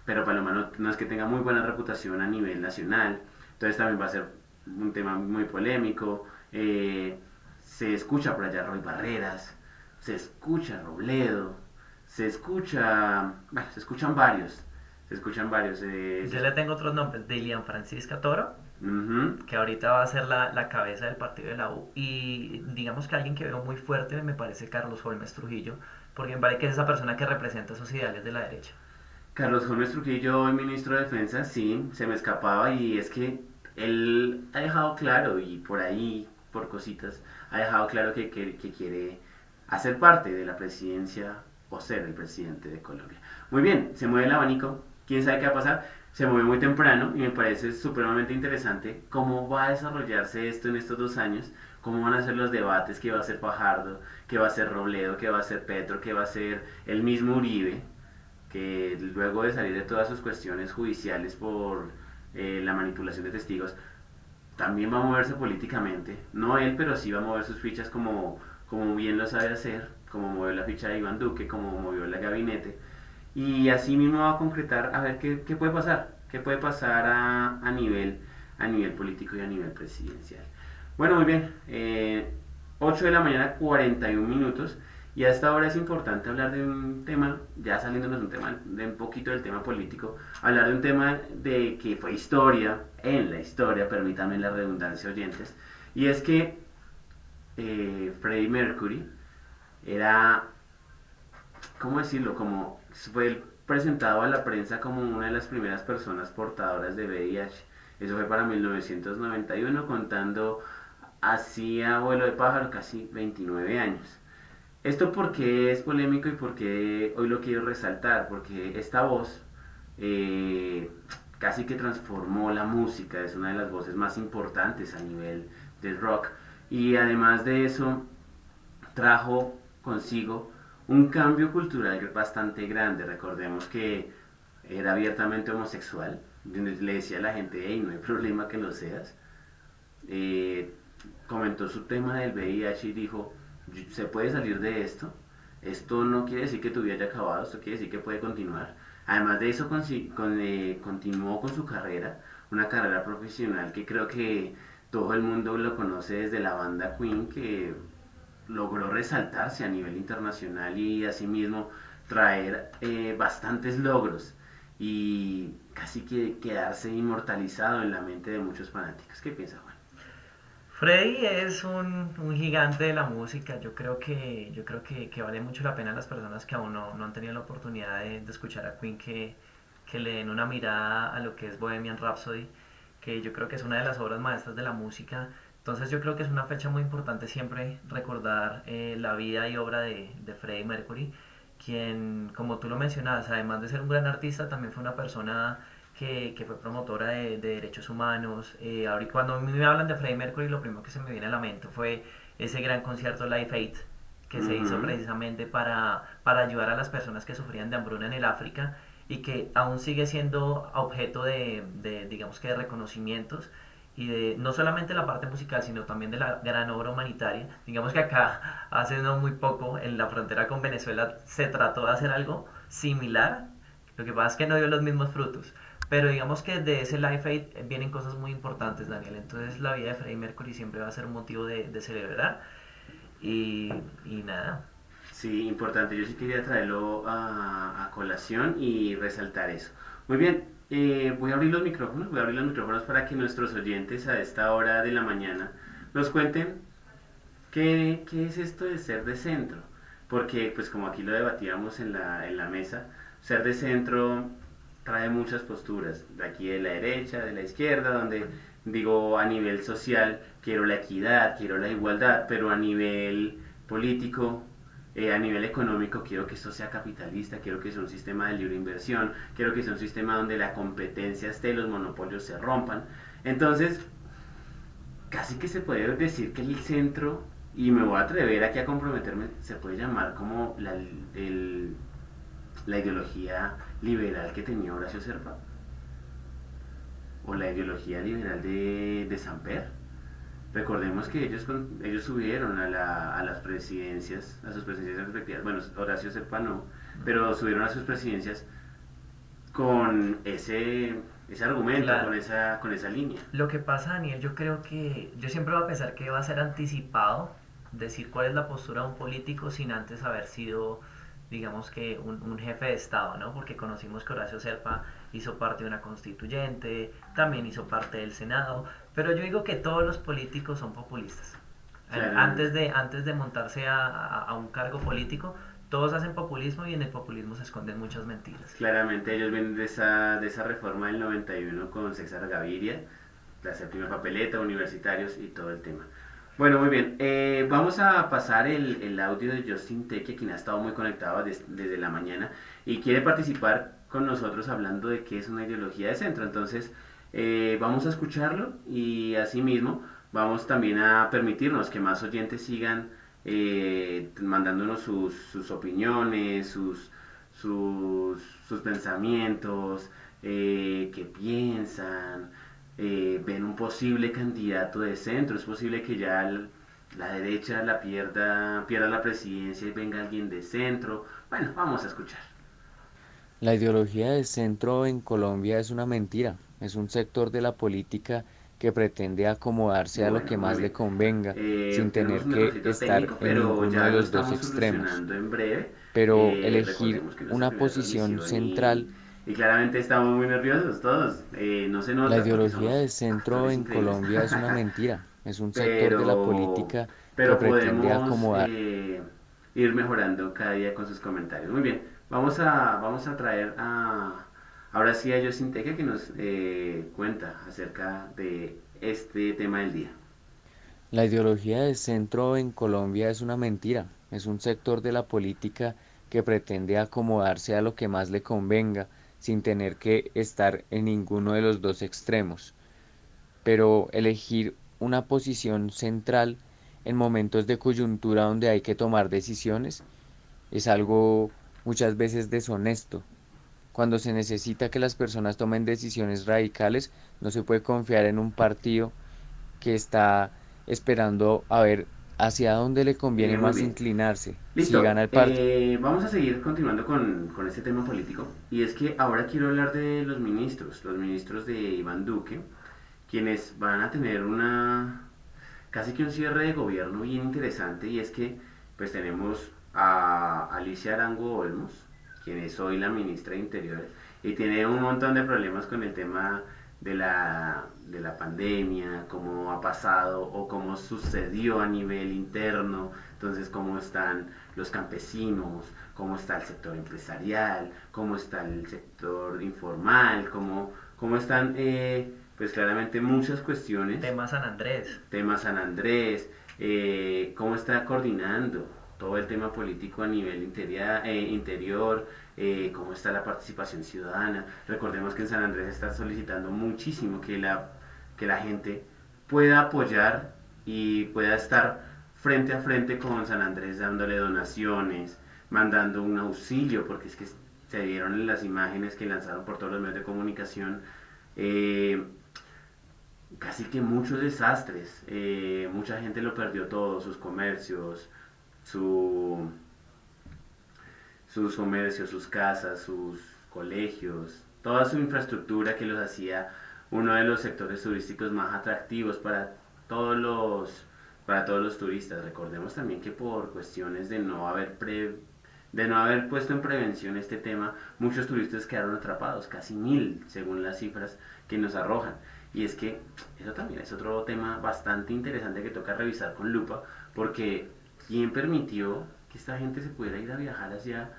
pero Paloma no es que tenga muy buena reputación a nivel nacional. Entonces también va a ser un tema muy polémico. Se escucha por allá Roy Barreras, se escucha Robledo, se escuchan varios, Yo le tengo otros nombres, Dilian Francisca Toro, uh-huh. que ahorita va a ser la cabeza del partido de la U, y digamos que alguien que veo muy fuerte me parece Carlos Holmes Trujillo, porque me parece que es esa persona que representa esos ideales de la derecha. Carlos Holmes Trujillo, hoy ministro de Defensa, sí, se me escapaba y es que él ha dejado claro y por ahí, por cositas, ha dejado claro que quiere hacer parte de la presidencia o ser el presidente de Colombia. Muy bien, se mueve el abanico, quién sabe qué va a pasar, se mueve muy temprano y me parece supremamente interesante cómo va a desarrollarse esto en estos 2 años, cómo van a ser los debates, qué va a ser Fajardo, qué va a ser Robledo, qué va a ser Petro, qué va a ser el mismo Uribe, que luego de salir de todas sus cuestiones judiciales por la manipulación de testigos, también va a moverse políticamente, no él, pero sí va a mover sus fichas como bien lo sabe hacer, como movió la ficha de Iván Duque, como movió el gabinete, y así mismo va a concretar a ver qué puede pasar a nivel político y a nivel presidencial. Bueno, muy bien, 8 de la mañana 41 minutos, y a esta hora es importante hablar de un tema, ya saliéndonos de un poquito del tema político, hablar de un tema de que fue historia, en la historia, permítanme la redundancia oyentes, y es que Freddie Mercury era, ¿cómo decirlo? Como fue presentado a la prensa como una de las primeras personas portadoras de VIH. Eso fue para 1991, contando así a vuelo de pájaro casi 29 años. Esto porque es polémico y porque hoy lo quiero resaltar, porque esta voz casi que transformó la música, es una de las voces más importantes a nivel del rock, y además de eso trajo consigo un cambio cultural bastante grande. Recordemos que era abiertamente homosexual, le decía a la gente, hey, no hay problema que lo seas. Comentó su tema del VIH y dijo, se puede salir de esto no quiere decir que tu vida haya acabado, esto quiere decir que puede continuar. Además de eso, continuó con su carrera, una carrera profesional que creo que todo el mundo lo conoce desde la banda Queen, que logró resaltarse a nivel internacional y asimismo traer bastantes logros y casi que quedarse inmortalizado en la mente de muchos fanáticos. ¿Qué piensa Juan? Freddie es un gigante de la música. Yo creo que vale mucho la pena a las personas que aún no han tenido la oportunidad de escuchar a Queen que le den una mirada a lo que es Bohemian Rhapsody, que yo creo que es una de las obras maestras de la música. Entonces yo creo que es una fecha muy importante siempre recordar la vida y obra de Freddie Mercury, quien, como tú lo mencionabas, además de ser un gran artista, también fue una persona que fue promotora de derechos humanos. Ahorita cuando a mí me hablan de Freddie Mercury, lo primero que se me viene a la mente fue ese gran concierto Live Aid que se hizo Ujú. precisamente para ayudar a las personas que sufrían de hambruna en el África y que aún sigue siendo objeto digamos que de reconocimientos y de no solamente la parte musical, sino también de la gran obra humanitaria. Digamos que acá, hace no muy poco, en la frontera con Venezuela, se trató de hacer algo similar. Lo que pasa es que no dio los mismos frutos. Pero digamos que de ese Life Aid vienen cosas muy importantes, Daniel. Entonces la vida de Freddie Mercury siempre va a ser un motivo de celebrar. Y nada. Sí, importante. Yo sí quería traerlo a colación y resaltar eso. Muy bien, voy a abrir los micrófonos para que nuestros oyentes a esta hora de la mañana nos cuenten qué es esto de ser de centro. Porque, pues como aquí lo debatíamos en la mesa, ser de centro trae muchas posturas, de aquí de la derecha, de la izquierda, donde digo a nivel social quiero la equidad, quiero la igualdad, pero a nivel político, a nivel económico quiero que esto sea capitalista, quiero que sea un sistema de libre inversión, quiero que sea un sistema donde la competencia esté, los monopolios se rompan. Entonces, casi que se puede decir que el centro, y me voy a atrever aquí a comprometerme, se puede llamar como la ideología liberal que tenía Horacio Serpa, o la ideología liberal de Samper. Recordemos que ellos subieron a las presidencias, a sus presidencias respectivas. Bueno, Horacio Serpa no, pero subieron a sus presidencias con ese argumento, Claro. con esa línea. Lo que pasa, Daniel, yo creo que yo siempre voy a pensar que va a ser anticipado decir cuál es la postura de un político sin antes haber sido, digamos que, un jefe de Estado, ¿no? Porque conocimos que Horacio Serpa hizo parte de una constituyente, también hizo parte del Senado, pero yo digo que todos los políticos son populistas. Claramente. Antes de montarse a un cargo político, todos hacen populismo y en el populismo se esconden muchas mentiras. Claramente ellos vienen de esa reforma del 91 con César Gaviria, la séptima papeleta, universitarios y todo el tema. Bueno, muy bien. Vamos a pasar el audio de Justin Teque, quien ha estado muy conectado desde la mañana y quiere participar con nosotros hablando de qué es una ideología de centro. Entonces, vamos a escucharlo y asimismo vamos también a permitirnos que más oyentes sigan mandándonos sus opiniones, sus pensamientos, qué piensan, ven un posible candidato de centro. Es posible que ya la derecha pierda la presidencia y venga alguien de centro. Bueno, vamos a escuchar. La ideología de centro en Colombia es una mentira, es un sector de la política que pretende acomodarse a lo Bueno, que muy más le bien. convenga, sin Tenemos tener un que errorcito estar técnico, en pero ninguno de ya lo los dos estamos extremos. solucionando en breve. Pero elegir Recordemos que no es su una primera posición transmisión central, y claramente estamos muy nerviosos todos. No se la nota porque ideología de somos centro actores en increíbles. Colombia es una mentira, es un sector de la pero, política que pero pretende podemos acomodar. ir mejorando cada día con sus comentarios. Muy bien, vamos a traer ahora sí a Justin Teque que nos cuenta acerca de este tema del día. La ideología de centro en Colombia es una mentira, es un sector de la política que pretende acomodarse a lo que más le convenga, sin tener que estar en ninguno de los dos extremos. Pero elegir una posición central en momentos de coyuntura donde hay que tomar decisiones es algo muchas veces deshonesto. Cuando se necesita que las personas tomen decisiones radicales, no se puede confiar en un partido que está esperando a ver hacia dónde le conviene Muy más bien. inclinarse. Si Listo, gana el partido. vamos a seguir continuando con este tema político y es que ahora quiero hablar de los ministros de Iván Duque, quienes van a tener casi que un cierre de gobierno bien interesante y es que pues tenemos a Alicia Arango Olmos, quien es hoy la ministra de Interior y tiene un montón de problemas con el tema de la pandemia, cómo ha pasado o cómo sucedió a nivel interno, entonces cómo están los campesinos, cómo está el sector empresarial, cómo está el sector informal, cómo están pues claramente muchas cuestiones. Tema San Andrés. Tema San Andrés, cómo está coordinando todo el tema político a nivel interior, cómo está la participación ciudadana. Recordemos que en San Andrés está solicitando muchísimo que la gente pueda apoyar y pueda estar frente a frente con San Andrés dándole donaciones, mandando un auxilio, porque es que se vieron en las imágenes que lanzaron por todos los medios de comunicación, casi que muchos desastres, mucha gente lo perdió todo, sus comercios, sus casas, sus colegios, toda su infraestructura que los hacía uno de los sectores turísticos más atractivos para todos los turistas. Recordemos también que por cuestiones de no haber puesto en prevención este tema, muchos turistas quedaron atrapados, casi 1000 según las cifras que nos arrojan. Y es que eso también es otro tema bastante interesante que toca revisar con lupa, porque ¿quién permitió que esta gente se pudiera ir a viajar hacia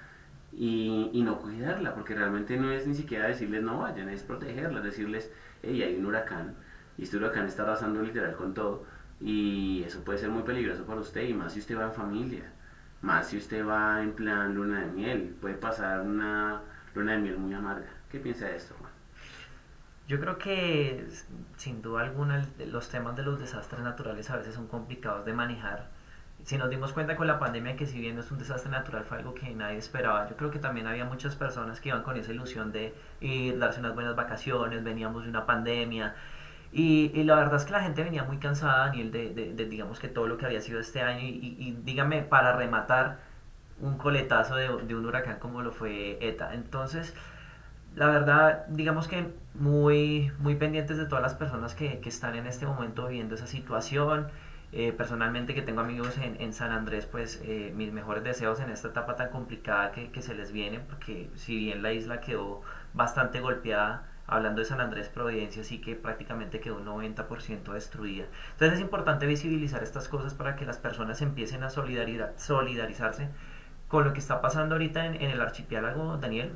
y no cuidarla? Porque realmente no es ni siquiera decirles no vayan, es protegerlas, decirles, hey, hay un huracán y este huracán está arrasando literal con todo y eso puede ser muy peligroso para usted, y más si usted va en familia, más si usted va en plan luna de miel, puede pasar una luna de miel muy amarga. ¿Qué piensa de esto, Juan? Yo creo que sin duda alguna los temas de los desastres naturales a veces son complicados de manejar. Si nos dimos cuenta con la pandemia que si bien no es un desastre natural, fue algo que nadie esperaba. Yo creo que también había muchas personas que iban con esa ilusión de ir, darse unas buenas vacaciones, veníamos de una pandemia. Y la verdad es que la gente venía muy cansada, Daniel, digamos que todo lo que había sido este año. Y dígame, para rematar, un coletazo de un huracán como lo fue ETA. Entonces, la verdad, digamos que muy pendientes de todas las personas que están en este momento viviendo esa situación. Personalmente, que tengo amigos en San Andrés, pues mis mejores deseos en esta etapa tan complicada que se les viene, porque si bien la isla quedó bastante golpeada, hablando de San Andrés, Providencia sí que prácticamente quedó un 90% destruida. Entonces es importante visibilizar estas cosas para que las personas empiecen a solidarizarse con lo que está pasando ahorita en el archipiélago, Daniel.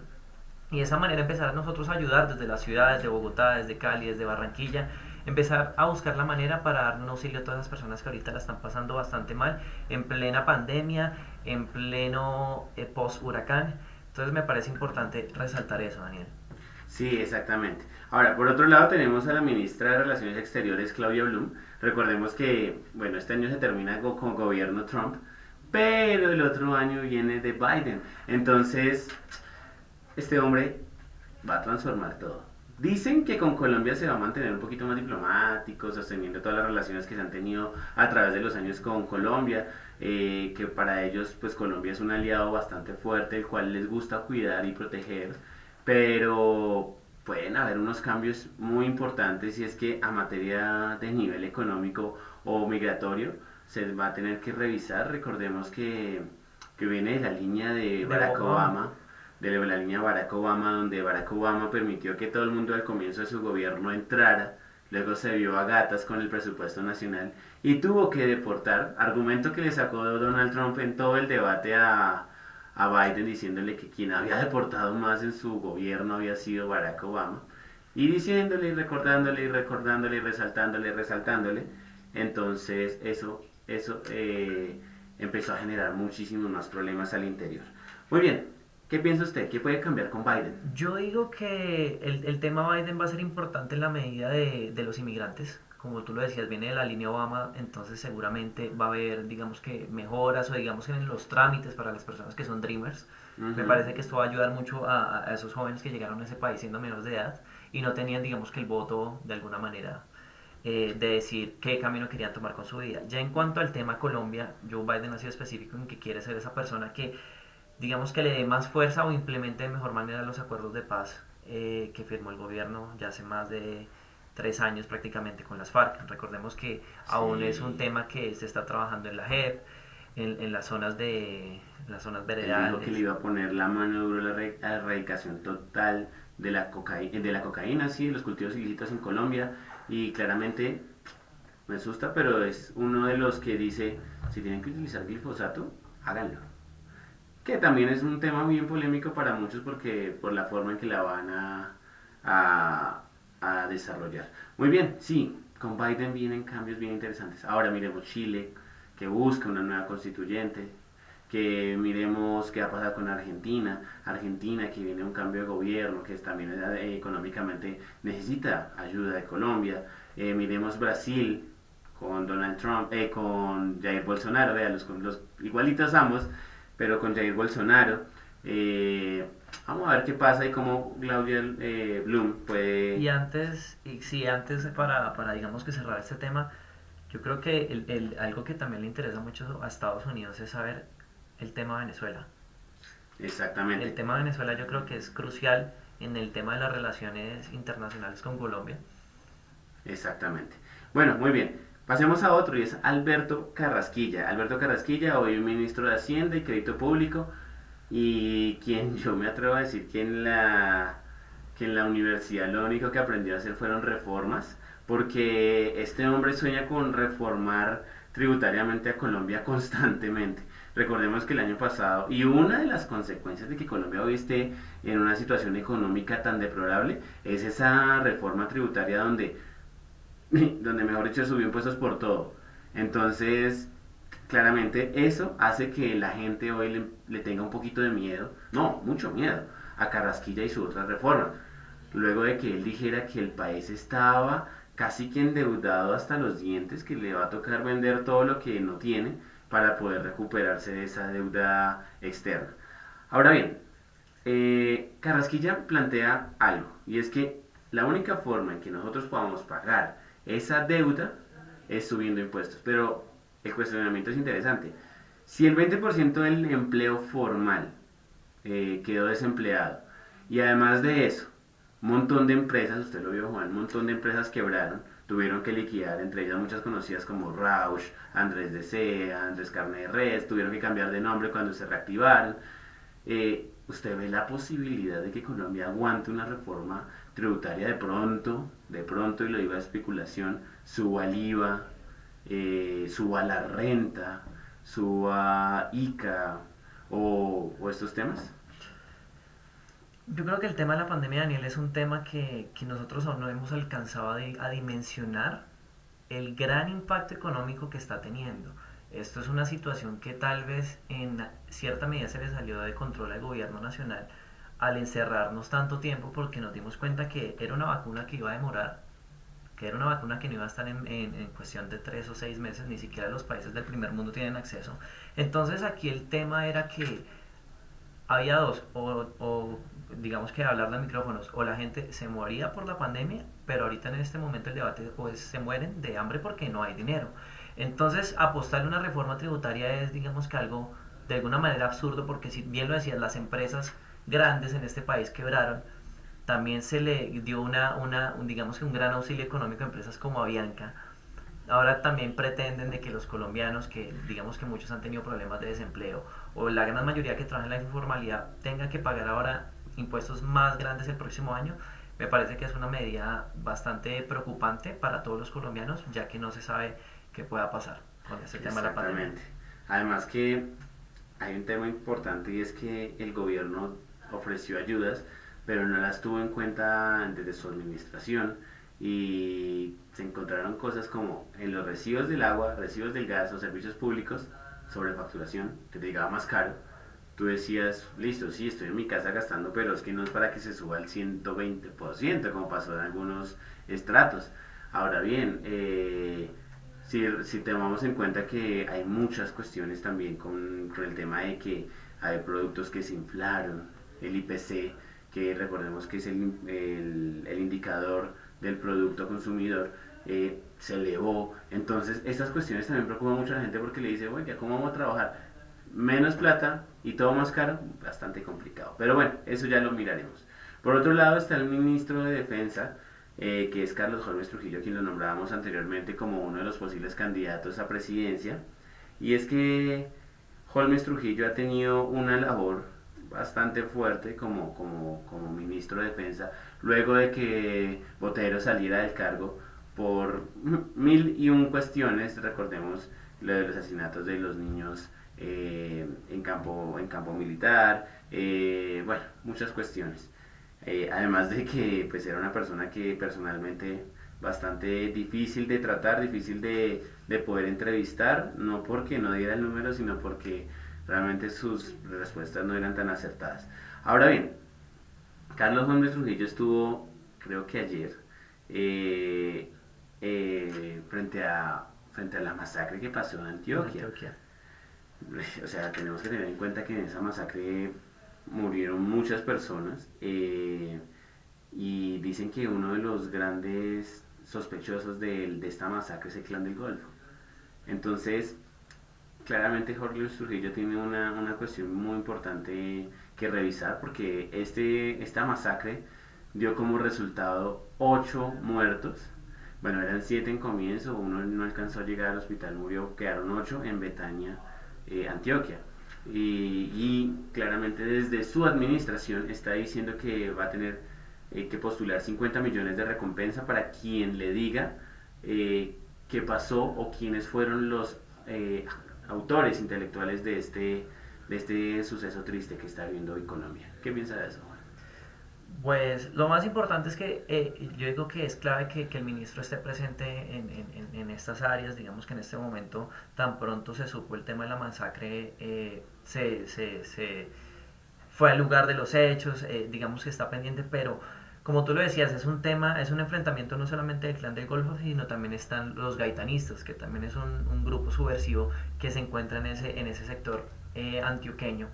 Y de esa manera empezar a nosotros a ayudar desde las ciudades de Bogotá, desde Cali, desde Barranquilla, empezar a buscar la manera para dar un auxilio a todas las personas que ahorita la están pasando bastante mal, en plena pandemia, en pleno post-huracán. Entonces me parece importante resaltar eso, Daniel. Sí, exactamente. Ahora, por otro lado tenemos a la ministra de Relaciones Exteriores, Claudia Blum. Recordemos que, bueno, este año se termina con gobierno Trump, pero el otro año viene de Biden. Entonces, este hombre va a transformar todo. Dicen que con Colombia se va a mantener un poquito más diplomático, sosteniendo todas las relaciones que se han tenido a través de los años con Colombia, que para ellos pues Colombia es un aliado bastante fuerte, el cual les gusta cuidar y proteger, pero pueden haber unos cambios muy importantes, y es que a materia de nivel económico o migratorio se va a tener que revisar. Recordemos que viene de la línea de Barack Obama, de la línea Barack Obama, donde Barack Obama permitió que todo el mundo al comienzo de su gobierno entrara, luego se vio a gatas con el presupuesto nacional y tuvo que deportar, argumento que le sacó Donald Trump en todo el debate a Biden, diciéndole que quien había deportado más en su gobierno había sido Barack Obama, y diciéndole y recordándole y recordándole y resaltándole. Entonces eso empezó a generar muchísimos más problemas al interior. Muy bien, ¿qué piensa usted? ¿Qué puede cambiar con Biden? Yo digo que el tema Biden va a ser importante en la medida de los inmigrantes. Como tú lo decías, viene de la línea Obama, entonces seguramente va a haber, digamos que mejoras, o digamos que en los trámites para las personas que son Dreamers. Me parece que esto va a ayudar mucho a esos jóvenes que llegaron a ese país siendo menores de edad y no tenían, digamos que el voto de alguna manera de decir qué camino querían tomar con su vida. Ya en cuanto al tema Colombia, Joe Biden ha sido específico en que quiere ser esa persona que, digamos, que le dé más fuerza o implemente de mejor manera los acuerdos de paz que firmó el gobierno ya hace más de 3 años prácticamente con las FARC. Recordemos que aún es un tema que se está trabajando en la JEP, en las zonas veredales. Él dijo que le iba a poner la mano dura a la erradicación total de la cocaína, sí, de los cultivos ilícitos en Colombia, y claramente me asusta, pero es uno de los que dice, si tienen que utilizar glifosato, háganlo. Que también es un tema bien polémico para muchos, porque por la forma en que la van a a desarrollar. Muy bien, sí, con Biden vienen cambios bien interesantes. Ahora miremos Chile, que busca una nueva constituyente, que miremos qué ha pasado con Argentina, Argentina que viene un cambio de gobierno, que también económicamente necesita ayuda de Colombia, miremos Brasil con Donald Trump, con Jair Bolsonaro, vean, los igualitos ambos, pero con Jair Bolsonaro. Vamos a ver qué pasa y cómo Claudia Bloom puede... Antes para digamos que cerrar este tema, yo creo que algo que también le interesa mucho a Estados Unidos es saber el tema Venezuela. Exactamente. El tema Venezuela yo creo que es crucial en el tema de las relaciones internacionales con Colombia. Exactamente. Bueno, muy bien. Pasemos a otro y es Alberto Carrasquilla. Alberto Carrasquilla, hoy ministro de Hacienda y Crédito Público, y quien yo me atrevo a decir que en la universidad lo único que aprendió a hacer fueron reformas, porque este hombre sueña con reformar tributariamente a Colombia constantemente. Recordemos que el año pasado, y una de las consecuencias de que Colombia hoy esté en una situación económica tan deplorable, es esa reforma tributaria donde mejor dicho subió impuestos por todo. Entonces, claramente eso hace que la gente hoy le tenga un poquito de miedo, no, mucho miedo, a Carrasquilla y su otra reforma. Luego de que él dijera que el país estaba casi que endeudado hasta los dientes, que le va a tocar vender todo lo que no tiene para poder recuperarse de esa deuda externa. Ahora bien, Carrasquilla plantea algo, y es que la única forma en que nosotros podamos pagar esa deuda es subiendo impuestos. Pero el cuestionamiento es interesante. Si el 20% del empleo formal quedó desempleado, y además de eso, un montón de empresas, usted lo vio Juan, un montón de empresas quebraron, tuvieron que liquidar, entre ellas muchas conocidas como Rausch, Andrés de Sea, Andrés Carne de Res, tuvieron que cambiar de nombre cuando se reactivaron. ¿Usted ve la posibilidad de que Colombia aguante una reforma tributaria de pronto, y lo digo a especulación, suba el IVA, suba la renta, suba ICA o estos temas? Yo creo que el tema de la pandemia, Daniel, es un tema que nosotros aún no hemos alcanzado a dimensionar el gran impacto económico que está teniendo. Esto es una situación que tal vez en cierta medida se le salió de control al gobierno nacional al encerrarnos tanto tiempo, porque nos dimos cuenta que era una vacuna que iba a demorar, que era una vacuna que no iba a estar en cuestión de 3 o 6 meses, ni siquiera los países del primer mundo tienen acceso. Entonces aquí el tema era que había dos, o digamos que hablar de micrófonos, o la gente se moría por la pandemia, pero ahorita en este momento el debate pues se mueren de hambre porque no hay dinero. Entonces apostarle a una reforma tributaria es digamos que algo de alguna manera absurdo, porque si bien lo decías, las empresas grandes en este país quebraron, también se le dio digamos que un gran auxilio económico a empresas como Avianca. Ahora también pretenden de que los colombianos, que digamos que muchos han tenido problemas de desempleo, o la gran mayoría que trabaja en la informalidad, tengan que pagar ahora impuestos más grandes el próximo año. Me parece que es una medida bastante preocupante para todos los colombianos, ya que no se sabe qué pueda pasar con este tema de la pandemia. Exactamente. Además que hay un tema importante, y es que el gobierno ofreció ayudas, pero no las tuvo en cuenta desde su administración, y se encontraron cosas como en los recibos del agua, recibos del gas o servicios públicos, sobrefacturación, que te llegaba más caro. Tú decías, listo, sí, estoy en mi casa gastando, pero es que no es para que se suba al 120%, como pasó en algunos estratos. Ahora bien, si tomamos en cuenta que hay muchas cuestiones también con el tema de que hay productos que se inflaron, el IPC, que recordemos que es el indicador del producto consumidor, se elevó. Entonces estas cuestiones también preocupan mucho a la gente, porque le dice, oiga, ¿cómo vamos a trabajar? Menos plata y todo más caro, bastante complicado. Pero bueno, eso ya lo miraremos. Por otro lado está el ministro de Defensa, que es Carlos Holmes Trujillo, quien lo nombrábamos anteriormente como uno de los posibles candidatos a presidencia. Y es que Holmes Trujillo ha tenido una labor bastante fuerte como ministro de Defensa, luego de que Botero saliera del cargo por 1001 cuestiones. Recordemos lo de los asesinatos de los niños en campo militar, bueno, muchas cuestiones. Además de que pues era una persona que personalmente bastante difícil de tratar, difícil de poder entrevistar, no porque no diera el número, sino porque realmente sus respuestas no eran tan acertadas. Ahora bien, Carlos Gómez Trujillo estuvo, creo que ayer, eh, frente a la masacre que pasó en Antioquia. O sea, tenemos que tener en cuenta que en esa masacre murieron muchas personas, y dicen que uno de los grandes sospechosos de esta masacre es el Clan del Golfo. Entonces, claramente Jorge Luis Trujillo tiene una cuestión muy importante que revisar, porque esta masacre dio como resultado 8 muertos. Bueno, eran 7 en comienzo, uno no alcanzó a llegar al hospital, murió, quedaron 8 en Betania, Antioquia. Y claramente desde su administración está diciendo que va a tener que postular 50 millones de recompensa para quien le diga qué pasó o quiénes fueron los autores intelectuales de este suceso triste que está viviendo hoy Colombia. ¿Qué piensa de eso, Juan? Pues lo más importante es que yo digo que es clave que el ministro esté presente en estas áreas. Digamos que en este momento, tan pronto se supo el tema de la masacre, se fue al lugar de los hechos, digamos que está pendiente, pero como tú lo decías, es un tema, es un enfrentamiento no solamente del Clan del Golfo, sino también están los gaitanistas, que también es un grupo subversivo que se encuentra en ese sector antioqueño.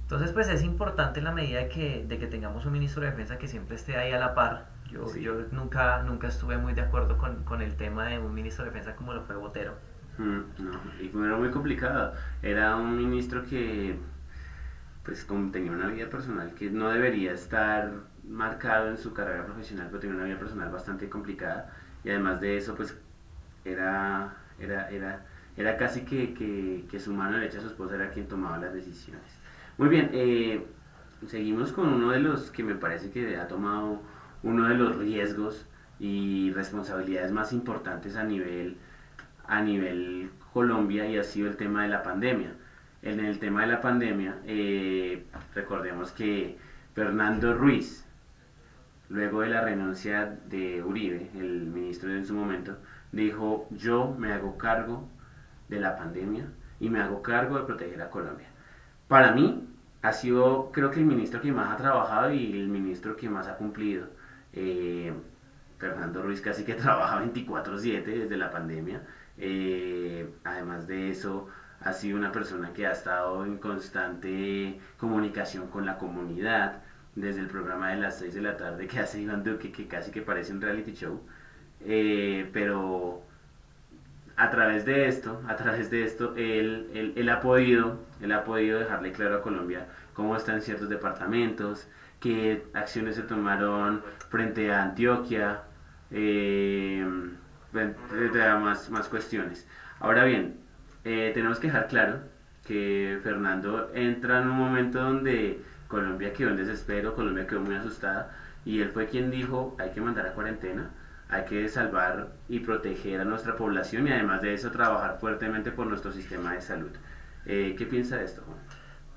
Entonces, pues es importante en la medida de que tengamos un ministro de defensa que siempre esté ahí a la par. Yo nunca estuve muy de acuerdo con el tema de un ministro de defensa como lo fue Botero. No, y era muy complicado. Era un ministro que pues como tenía una vida personal que no debería estar marcado en su carrera profesional, pero tenía una vida personal bastante complicada, y además de eso pues era casi que su mano derecha, su esposa, era quien tomaba las decisiones. Muy bien, seguimos con uno de los que me parece que ha tomado uno de los riesgos y responsabilidades más importantes a nivel Colombia, y ha sido el tema de la pandemia. En el tema de la pandemia, recordemos que Fernando Ruiz, luego de la renuncia de Uribe, el ministro en su momento, dijo: yo me hago cargo de la pandemia y me hago cargo de proteger a Colombia. Para mí ha sido, creo que el ministro que más ha trabajado y el ministro que más ha cumplido. Fernando Ruiz casi que trabaja 24/7 desde la pandemia. Además de eso, ha sido una persona que ha estado en constante comunicación con la comunidad, desde el programa de las 6 de la tarde que hace Iván Duque, que casi que parece un reality show. Pero a través de esto, él ha podido dejarle claro a Colombia cómo están ciertos departamentos, qué acciones se tomaron frente a Antioquia, frente a más cuestiones. Ahora bien, tenemos que dejar claro que Fernando entra en un momento donde Colombia quedó en desespero, Colombia quedó muy asustada, y él fue quien dijo: hay que mandar a cuarentena, hay que salvar y proteger a nuestra población, y además de eso trabajar fuertemente por nuestro sistema de salud. ¿Qué piensa de esto, Juan?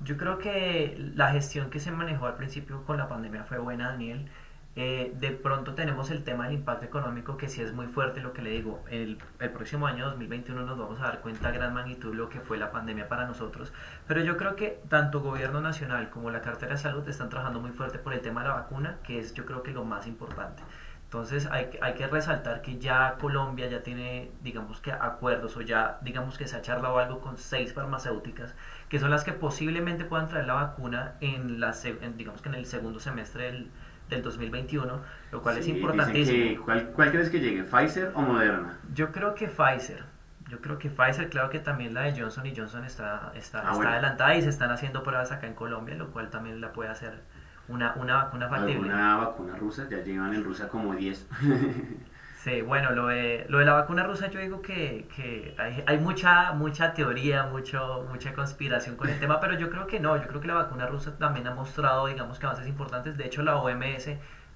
Yo creo que la gestión que se manejó al principio con la pandemia fue buena, Daniel. De pronto tenemos el tema del impacto económico, que sí es muy fuerte. Lo que le digo, el próximo año 2021 nos vamos a dar cuenta a gran magnitud de lo que fue la pandemia para nosotros, pero yo creo que tanto gobierno nacional como la cartera de salud están trabajando muy fuerte por el tema de la vacuna, que es, yo creo que, lo más importante. Entonces hay que resaltar que ya Colombia ya tiene, digamos que, acuerdos, o ya digamos que se ha charlado algo con 6 farmacéuticas, que son las que posiblemente puedan traer la vacuna digamos que en el segundo semestre del 2021, lo cual es importantísimo. ¿Cuál crees que llegue? ¿Pfizer o Moderna? Yo creo que Pfizer, claro que también la de Johnson y Johnson está bueno, adelantada, y se están haciendo pruebas acá en Colombia, lo cual también la puede hacer una vacuna factible. Una vacuna rusa, ya llevan en Rusia como 10. Sí, bueno, lo de la vacuna rusa, yo digo que hay mucha teoría, mucha conspiración con el tema, pero yo creo que no. Yo creo que la vacuna rusa también ha mostrado, digamos, que avances importantes. De hecho, la OMS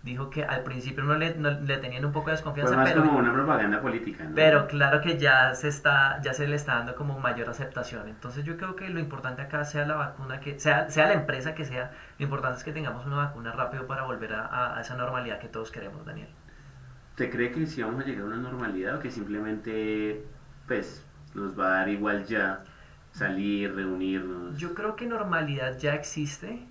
dijo que al principio no le tenían un poco de Fue desconfianza, más pero como una propaganda política, ¿no? pero claro que ya se le está dando como mayor aceptación. Entonces yo creo que lo importante acá sea la vacuna, sea la empresa que sea, lo importante es que tengamos una vacuna rápido para volver a esa normalidad que todos queremos, Daniel. ¿Usted cree que sí vamos a llegar a una normalidad o que simplemente pues nos va a dar igual ya salir, reunirnos? Yo creo que normalidad ya existe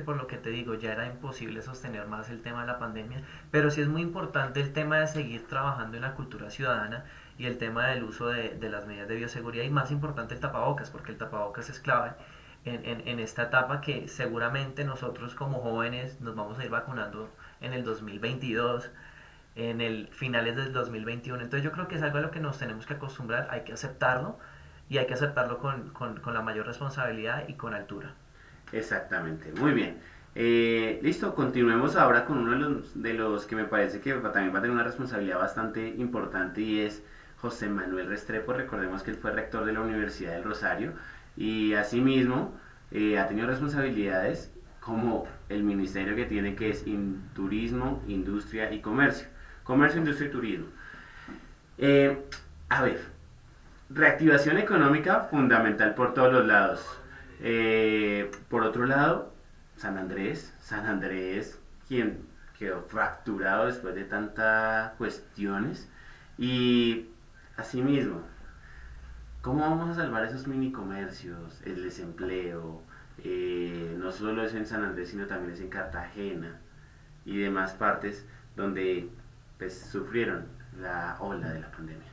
por lo que te digo, ya era imposible sostener más el tema de la pandemia, pero sí es muy importante el tema de seguir trabajando en la cultura ciudadana y el tema del uso de las medidas de bioseguridad y más importante el tapabocas, porque el tapabocas es clave en esta etapa que seguramente nosotros como jóvenes nos vamos a ir vacunando en el 2022, en el finales del 2021. Entonces yo creo que es algo a lo que nos tenemos que acostumbrar, hay que aceptarlo y hay que aceptarlo con la mayor responsabilidad y con altura. Exactamente, muy bien. Listo, continuemos ahora con uno de los que me parece que también va a tener una responsabilidad bastante importante y es José Manuel Restrepo. Recordemos que él fue rector de la Universidad del Rosario y asimismo ha tenido responsabilidades como el ministerio que tiene, que es Turismo, Industria y Comercio. Comercio, Industria y Turismo. A ver, reactivación económica fundamental por todos los lados. Por otro lado, San Andrés, quien quedó fracturado después de tantas cuestiones. Y asimismo, ¿cómo vamos a salvar esos mini comercios, el desempleo? No solo es en San Andrés, sino también es en Cartagena y demás partes donde pues, sufrieron la ola de la pandemia.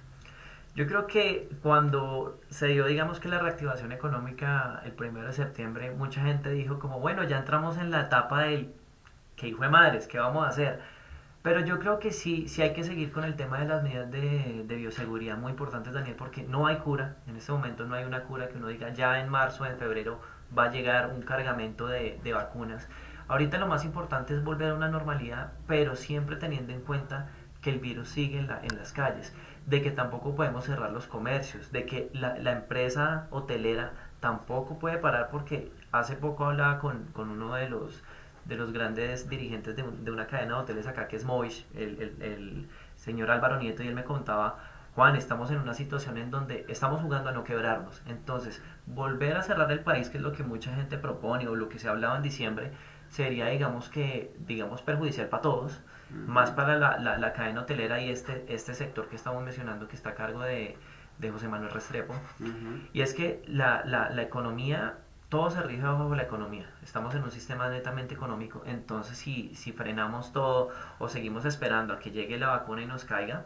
Yo creo que cuando se dio, digamos que la reactivación económica el 1 de septiembre, mucha gente dijo como, bueno, ya entramos en la etapa del que hijo de madres, ¿qué vamos a hacer? Pero yo creo que sí hay que seguir con el tema de las medidas de bioseguridad muy importantes, Daniel, porque no hay cura, en este momento no hay una cura que uno diga ya en marzo, en febrero va a llegar un cargamento de vacunas. Ahorita lo más importante es volver a una normalidad, pero siempre teniendo en cuenta que el virus sigue en las calles, de que tampoco podemos cerrar los comercios, de que la empresa hotelera tampoco puede parar, porque hace poco hablaba con uno de los grandes dirigentes de una cadena de hoteles acá que es Moish, el señor Álvaro Nieto, y él me contaba, Juan, estamos en una situación en donde estamos jugando a no quebrarnos, entonces volver a cerrar el país, que es lo que mucha gente propone o lo que se hablaba en diciembre, sería digamos perjudicial para todos, más para la cadena hotelera y este sector que estamos mencionando que está a cargo de José Manuel Restrepo. Y es que la economía, todo se rige bajo la economía, estamos en un sistema netamente económico, entonces si frenamos todo o seguimos esperando a que llegue la vacuna y nos caiga,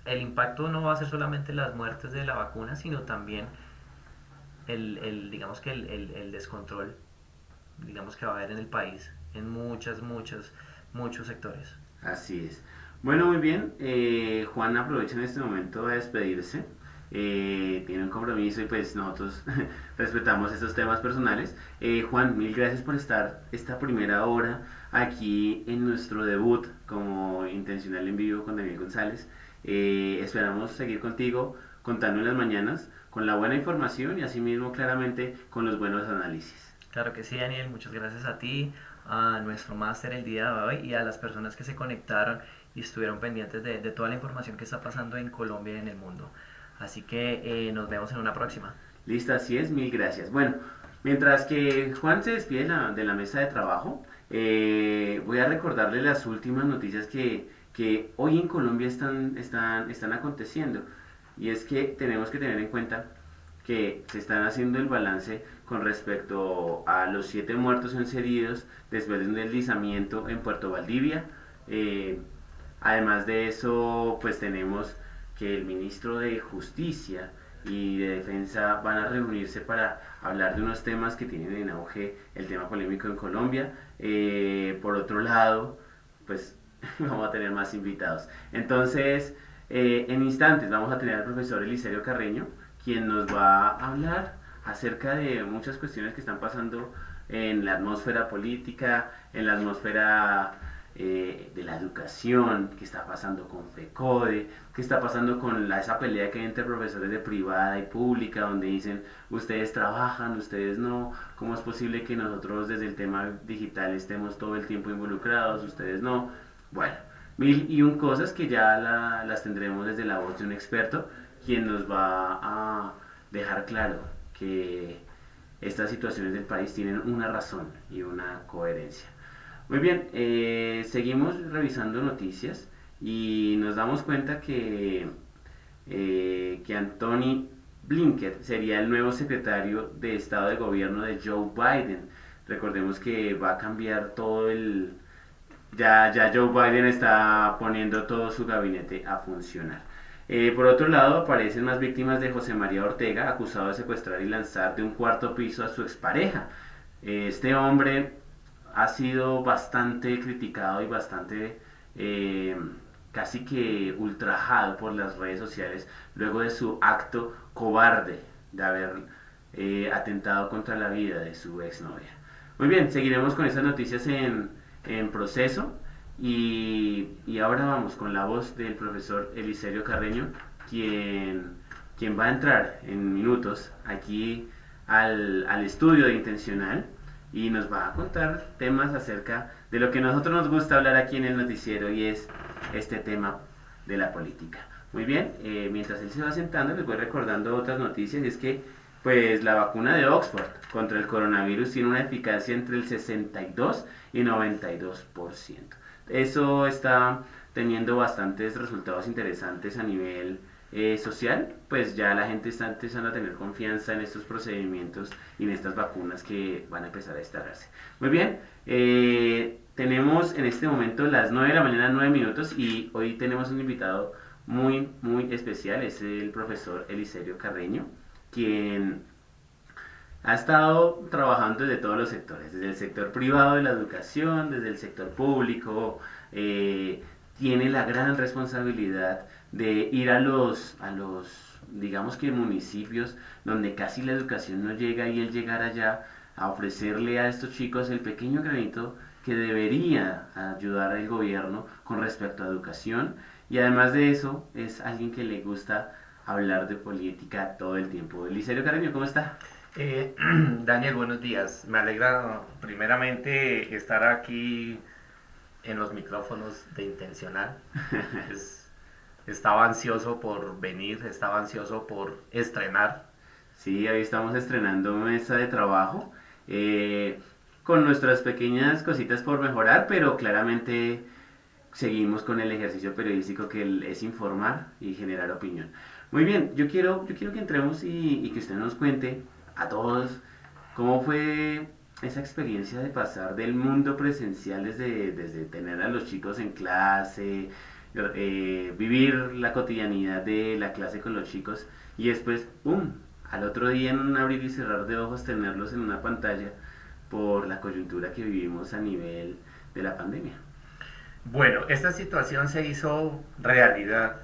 el impacto no va a ser solamente las muertes de la vacuna, sino también digamos que el descontrol, digamos que va a haber en el país, en muchos sectores. Así es. Bueno, muy bien. Juan aprovecha en este momento de despedirse. Tiene un compromiso y pues nosotros respetamos estos temas personales. Juan, mil gracias por estar esta primera hora aquí en nuestro debut como Intencional en Vivo con Daniel González. Esperamos seguir contigo contando en las mañanas con la buena información y asimismo claramente con los buenos análisis. Claro que sí, Daniel, muchas gracias a ti, a nuestro máster el día de hoy y a las personas que se conectaron y estuvieron pendientes de toda la información que está pasando en Colombia y en el mundo. Así que nos vemos en una próxima. Listo, así es, mil gracias. Bueno, mientras que Juan se despide de la mesa de trabajo, voy a recordarle las últimas noticias que hoy en Colombia están aconteciendo. Y es que tenemos que tener en cuenta que se están haciendo el balance con respecto a los 7 muertos o heridos después de un deslizamiento en Puerto Valdivia. Además de eso, pues tenemos que el ministro de Justicia y de Defensa van a reunirse para hablar de unos temas que tienen en auge el tema polémico en Colombia. Por otro lado, pues vamos a tener más invitados. Entonces, en instantes vamos a tener al profesor Eliserio Carreño, quien nos va a hablar acerca de muchas cuestiones que están pasando en la atmósfera política, en la atmósfera de la educación, qué está pasando con FECODE, qué está pasando con esa pelea que hay entre profesores de privada y pública, donde dicen, ustedes trabajan, ustedes no, ¿cómo es posible que nosotros desde el tema digital estemos todo el tiempo involucrados, ustedes no? Bueno, mil y un cosas que ya las tendremos desde la voz de un experto, quien nos va a dejar claro que estas situaciones del país tienen una razón y una coherencia. Muy bien, seguimos revisando noticias y nos damos cuenta que Anthony Blinken sería el nuevo secretario de Estado de Gobierno de Joe Biden. Recordemos que va a cambiar todo el... Ya Joe Biden está poniendo todo su gabinete a funcionar. Por otro lado, aparecen más víctimas de José María Ortega, acusado de secuestrar y lanzar de un cuarto piso a su expareja. Este hombre ha sido bastante criticado y bastante casi que ultrajado por las redes sociales luego de su acto cobarde de haber atentado contra la vida de su exnovia. Muy bien, seguiremos con estas noticias en proceso y ahora vamos con la voz del profesor Eliserio Carreño, quien va a entrar en minutos aquí al estudio de Intencional y nos va a contar temas acerca de lo que a nosotros nos gusta hablar aquí en el noticiero, y es este tema de la política. Muy bien, mientras él se va sentando les voy recordando otras noticias, y es que pues la vacuna de Oxford contra el coronavirus tiene una eficacia entre el 62 y 92%. Eso está teniendo bastantes resultados interesantes a nivel social, pues ya la gente está empezando a tener confianza en estos procedimientos y en estas vacunas que van a empezar a instalarse. Muy bien, tenemos en este momento las 9 de la mañana, 9 minutos, y hoy tenemos un invitado muy especial, es el profesor Eliserio Carreño, quien ha estado trabajando desde todos los sectores, desde el sector privado de la educación, desde el sector público, tiene la gran responsabilidad de ir a los digamos que municipios donde casi la educación no llega, y él llegar allá a ofrecerle a estos chicos el pequeño granito que debería ayudar al gobierno con respecto a educación, y además de eso es alguien que le gusta hablar de política todo el tiempo. Eliserio Carreño, ¿cómo está? Daniel, buenos días. Me alegra primeramente estar aquí en los micrófonos de Intencional. Estaba ansioso por venir, estaba ansioso por estrenar. Sí, hoy estamos estrenando mesa de trabajo, con nuestras pequeñas cositas por mejorar, pero claramente seguimos con el ejercicio periodístico que es informar y generar opinión. Muy bien, yo quiero que entremos y que usted nos cuente a todos cómo fue esa experiencia de pasar del mundo presencial desde tener a los chicos en clase, vivir la cotidianidad de la clase con los chicos, y después, ¡pum!, al otro día en un abrir y cerrar de ojos tenerlos en una pantalla por la coyuntura que vivimos a nivel de la pandemia. Bueno, esta situación se hizo realidad.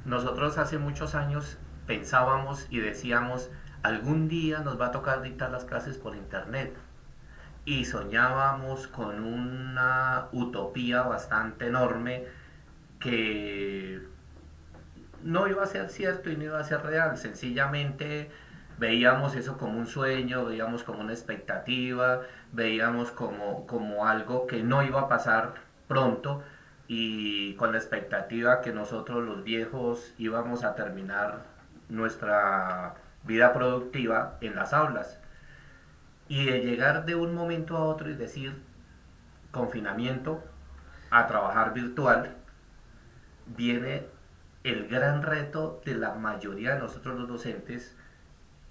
Nosotros hace muchos años pensábamos y decíamos, algún día nos va a tocar dictar las clases por internet, y soñábamos con una utopía bastante enorme que no iba a ser cierto y no iba a ser real. Sencillamente veíamos eso como un sueño, veíamos como una expectativa, veíamos como algo que no iba a pasar pronto, y con la expectativa que nosotros los viejos íbamos a terminar nuestra vida productiva en las aulas, y de llegar de un momento a otro y decir confinamiento a trabajar virtual, viene el gran reto de la mayoría de nosotros los docentes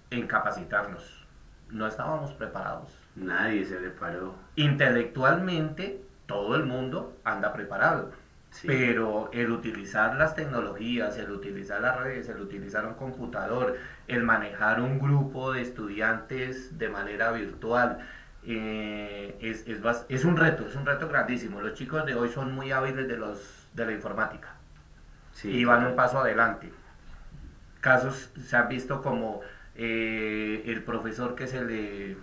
en capacitarnos. No estábamos preparados. Nadie se preparó. Intelectualmente todo el mundo anda preparado, Sí. pero el utilizar las tecnologías, el utilizar las redes, el utilizar un computador, el manejar un grupo de estudiantes de manera virtual, es un reto grandísimo. Los chicos de hoy son muy hábiles de la informática, Sí, y van un paso adelante. Casos se han visto como el profesor que se le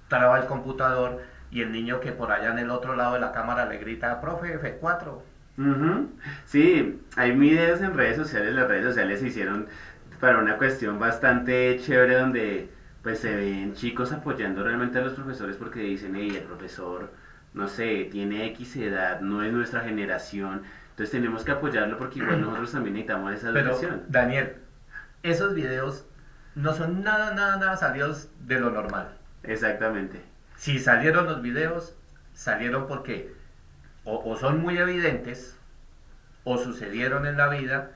traba el computador y el niño que por allá en el otro lado de la cámara le grita, profe, F4. Ujú. Sí, hay videos en redes sociales, las redes sociales se hicieron para una cuestión bastante chévere donde pues se ven chicos apoyando realmente a los profesores porque dicen, hey, el profesor, no sé, tiene X edad, no es nuestra generación, entonces tenemos que apoyarlo porque igual nosotros también necesitamos esa Pero, educación. Daniel, esos videos no son nada salidos de lo normal. Exactamente. Si salieron los videos, salieron porque o son muy evidentes, o sucedieron en la vida,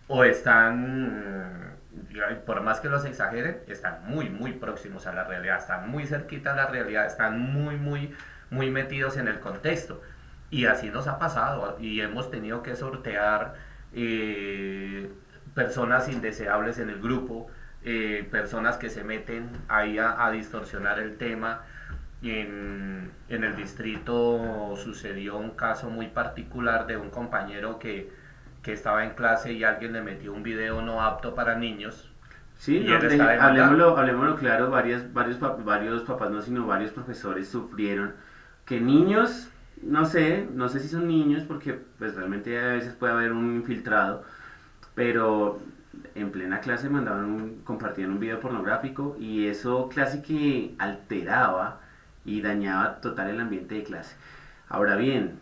o están, por más que los exageren, están muy próximos a la realidad, están muy cerquita a la realidad, están muy metidos en el contexto. Y así nos ha pasado, y hemos tenido que sortear personas indeseables en el grupo, personas que se meten ahí a distorsionar el tema. En el distrito sucedió un caso muy particular de un compañero que estaba en clase y alguien le metió un video no apto para niños. Sí, Y no, él está demandado. hablemoslo claro, varios papás, no, sino varios profesores sufrieron que niños, no sé si son niños, porque pues realmente a veces puede haber un infiltrado, pero en plena clase compartían un video pornográfico y eso casi que alteraba y dañaba total el ambiente de clase. Ahora bien,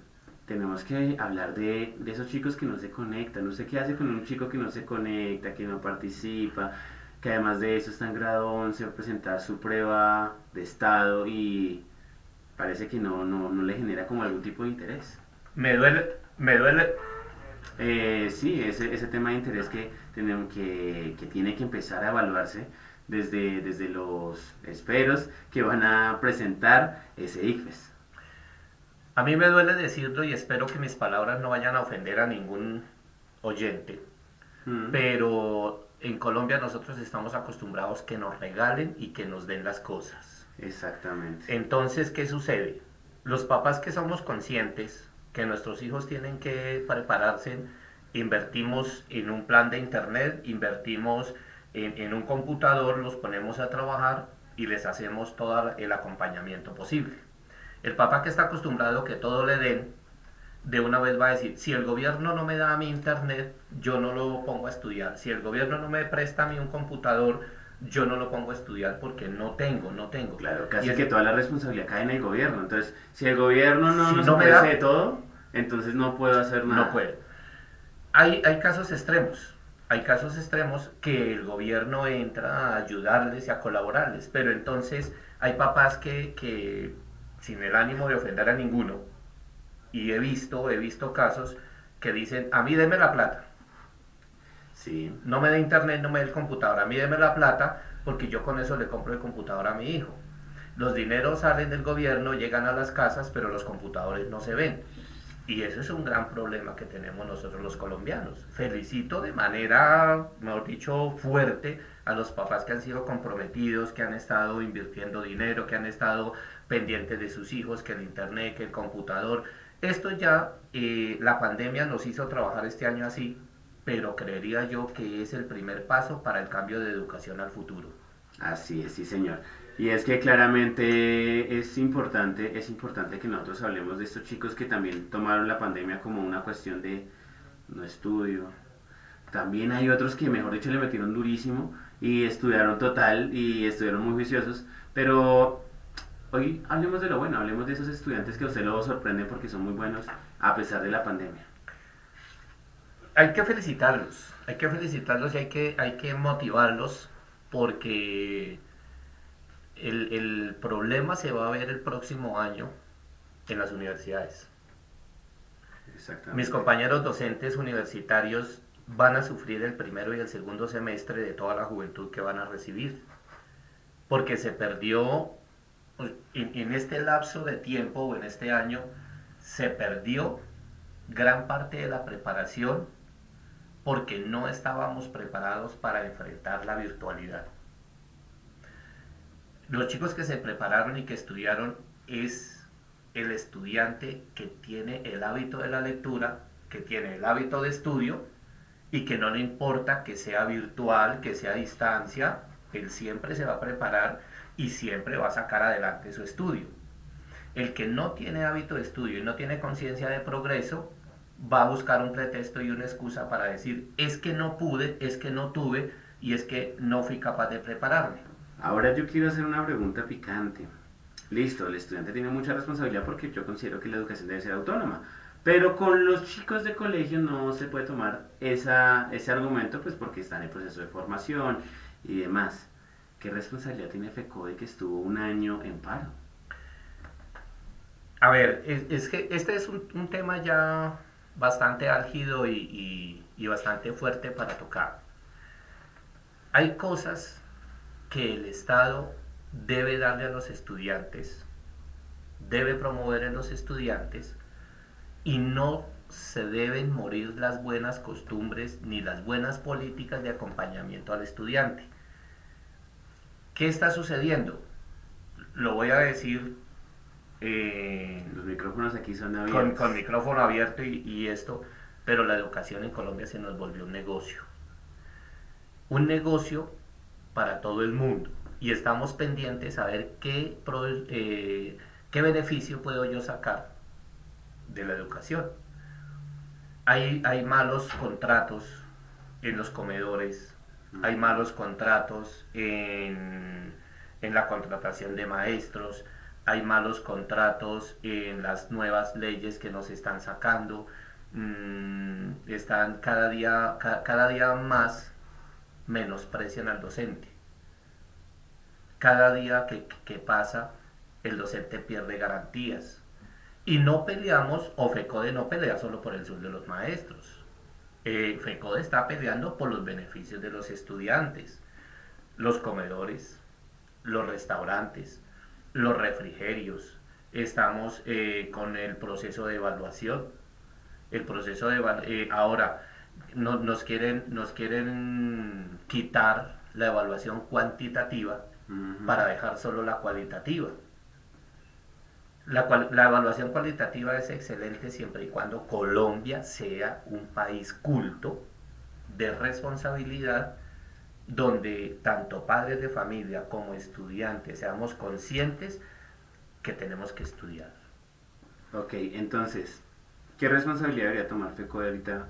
tenemos que hablar de esos chicos que no se conectan. No sé qué hace con un chico que no se conecta, que no participa, que además de eso está en grado 11 a presentar su prueba de estado y parece que no le genera como algún tipo de interés. Me duele. Sí, ese tema de interés que tiene que empezar a evaluarse desde los esferos que van a presentar ese ICFES. A mí me duele decirlo y espero que mis palabras no vayan a ofender a ningún oyente, pero en Colombia nosotros estamos acostumbrados que nos regalen y que nos den las cosas. Exactamente. Entonces, ¿qué sucede? Los papás que somos conscientes que nuestros hijos tienen que prepararse, invertimos en un plan de internet, invertimos en un computador, los ponemos a trabajar y les hacemos todo el acompañamiento posible. El papá que está acostumbrado que todo le den, de una vez va a decir, si el gobierno no me da a mi internet, yo no lo pongo a estudiar. Si el gobierno no me presta a mí un computador, yo no lo pongo a estudiar porque no tengo. Claro, casi Y que toda la responsabilidad cae en el gobierno. Entonces, si el gobierno no Si nos no me ofrece da, de todo, entonces no puedo hacer nada. no puede. Hay casos extremos. Hay casos extremos que el gobierno entra a ayudarles y a colaborarles, pero entonces hay papás que sin el ánimo de ofender a ninguno, y he visto casos que dicen, a mí deme la plata. Sí. No me dé internet, no me dé el computador, a mí deme la plata porque yo con eso le compro el computador a mi hijo. Los dineros salen del gobierno, llegan a las casas, pero los computadores no se ven. Y eso es un gran problema que tenemos nosotros los colombianos. Felicito de manera, mejor dicho, fuerte a los papás que han sido comprometidos, que han estado invirtiendo dinero, que han estado pendientes de sus hijos, que el internet, que el computador. Esto ya, la pandemia nos hizo trabajar este año así, pero creería yo que es el primer paso para el cambio de educación al futuro. Así es, sí señor. Y es que claramente es importante que nosotros hablemos de estos chicos que también tomaron la pandemia como una cuestión de no estudio. También hay otros que mejor dicho le metieron durísimo y estudiaron total y estuvieron muy juiciosos, pero hoy hablemos de lo bueno, hablemos de esos estudiantes que a usted lo sorprenden porque son muy buenos a pesar de la pandemia. Hay que felicitarlos y hay que motivarlos porque el problema se va a ver el próximo año en las universidades. Exactamente. Mis compañeros docentes universitarios van a sufrir el primero y el segundo semestre de toda la juventud que van a recibir, porque se perdió, en este lapso de tiempo o en este año, se perdió gran parte de la preparación porque no estábamos preparados para enfrentar la virtualidad. Los chicos que se prepararon y que estudiaron es el estudiante que tiene el hábito de la lectura, que tiene el hábito de estudio y que no le importa que sea virtual, que sea a distancia, él siempre se va a preparar y siempre va a sacar adelante su estudio. El que no tiene hábito de estudio y no tiene conciencia de progreso va a buscar un pretexto y una excusa para decir, es que no pude, es que no tuve y es que no fui capaz de prepararme. Ahora yo quiero hacer una pregunta picante. Listo, el estudiante tiene mucha responsabilidad porque yo considero que la educación debe ser autónoma. Pero con los chicos de colegio no se puede tomar ese argumento, pues porque están en proceso de formación y demás. ¿Qué responsabilidad tiene FECODE que estuvo un año en paro? A ver, es que este es un tema ya bastante álgido y bastante fuerte para tocar. Hay cosas que el Estado debe darle a los estudiantes, debe promover en los estudiantes, y no se deben morir las buenas costumbres ni las buenas políticas de acompañamiento al estudiante. ¿Qué está sucediendo? Lo voy a decir Los micrófonos aquí son abiertos. con micrófono abierto y esto, pero la educación en Colombia se nos volvió un negocio. Un negocio para todo el mundo. Y estamos pendientes a ver qué beneficio puedo yo sacar de la educación. Hay malos contratos en los comedores, hay malos contratos en la contratación de maestros, hay malos contratos en las nuevas leyes que nos están sacando, están cada día más menosprecian al docente. Cada día que pasa, el docente pierde garantías. Y no peleamos, o FECODE no pelea solo por el sueldo de los maestros. FECODE está peleando por los beneficios de los estudiantes, los comedores, los restaurantes, los refrigerios. Estamos con el proceso de evaluación. Ahora nos quieren quitar la evaluación cuantitativa para dejar solo la cualitativa. La evaluación cualitativa es excelente siempre y cuando Colombia sea un país culto, de responsabilidad, donde tanto padres de familia como estudiantes seamos conscientes que tenemos que estudiar. Ok, entonces, ¿qué responsabilidad debería tomar FECODE ahorita?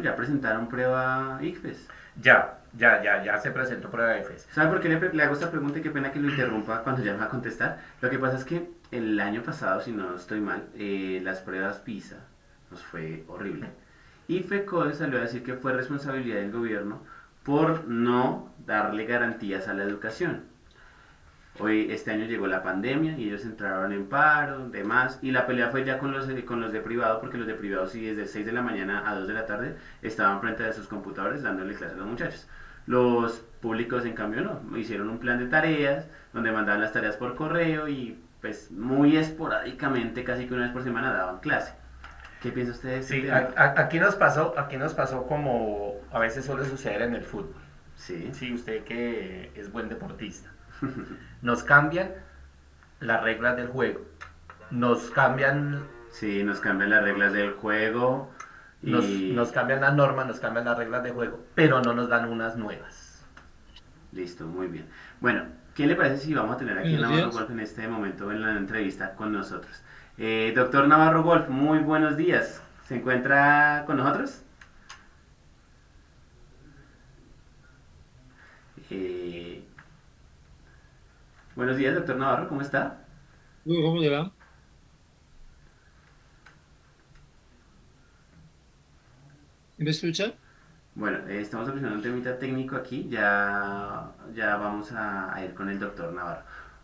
Ya presentaron prueba ICFES. Ya se presentó prueba de ICFES. ¿Sabe por qué le hago esta pregunta? Y qué pena que lo interrumpa cuando ya me va a contestar. Lo que pasa es que el año pasado, si no estoy mal, las pruebas PISA nos fue horrible. Y FECODE salió a decir que fue responsabilidad del gobierno por no darle garantías a la educación. Este año llegó la pandemia y ellos entraron en paro, demás, y la pelea fue ya con los de privado, porque los de privado sí desde 6 de la mañana a 2 de la tarde estaban frente a sus computadores dándole clases a los muchachos. Los públicos en cambio no, hicieron un plan de tareas donde mandaban las tareas por correo y pues muy esporádicamente, casi que una vez por semana daban clase. ¿Qué piensa usted de este Sí, tema? aquí nos pasó como a veces suele suceder en el fútbol. Sí. Sí, usted que es buen deportista. Nos cambian las reglas del juego. Nos cambian las reglas del juego. Nos cambian las normas, nos cambian las reglas de juego, pero no nos dan unas nuevas. Listo, muy bien. Bueno, ¿qué le parece si vamos a tener aquí a Navarro Wolf en este momento en la entrevista con nosotros? Doctor Navarro Wolf, muy buenos días. ¿Se encuentra con nosotros? Buenos días, doctor Navarro, ¿cómo está? ¿Cómo le va? ¿Me escucha? Bueno, estamos solucionando un temita técnico aquí, ya vamos a ir con el doctor Navarro.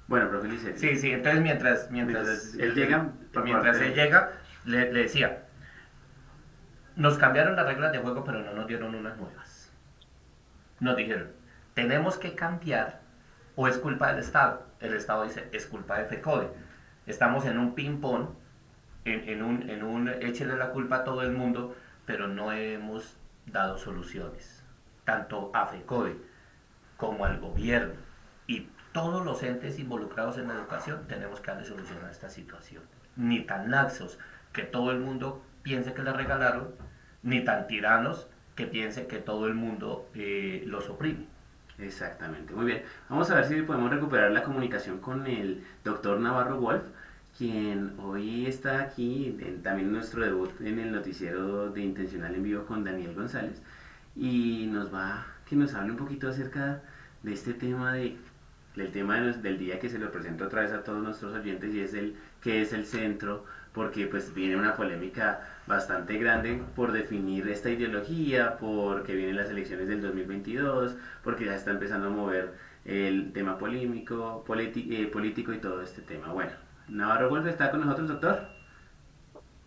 Bueno, profe Liceo. Sí, entonces mientras él llega, le decía, nos cambiaron las reglas de juego, pero no nos dieron unas nuevas. Nos dijeron, tenemos que cambiar, o es culpa del Estado. El Estado dice, es culpa de FECODE. Estamos en un ping-pong, en un échele la culpa a todo el mundo, pero no hemos dado soluciones, tanto a FECODE como al gobierno y todos los entes involucrados en la educación. Tenemos que darle solución a esta situación. Ni tan laxos que todo el mundo piense que le regalaron, ni tan tiranos que piense que todo el mundo los oprime. Exactamente, muy bien. Vamos a ver si podemos recuperar la comunicación con el doctor Navarro Wolf, quien hoy está aquí, también nuestro debut en el noticiero de Intencional en Vivo con Daniel González, y que nos hable un poquito acerca de este tema del tema del día, que se lo presento otra vez a todos nuestros oyentes, y es qué es el centro, porque pues viene una polémica bastante grande por definir esta ideología, porque vienen las elecciones del 2022, porque ya está empezando a mover el tema político y todo este tema. Bueno, Navarro Wolf está con nosotros, doctor.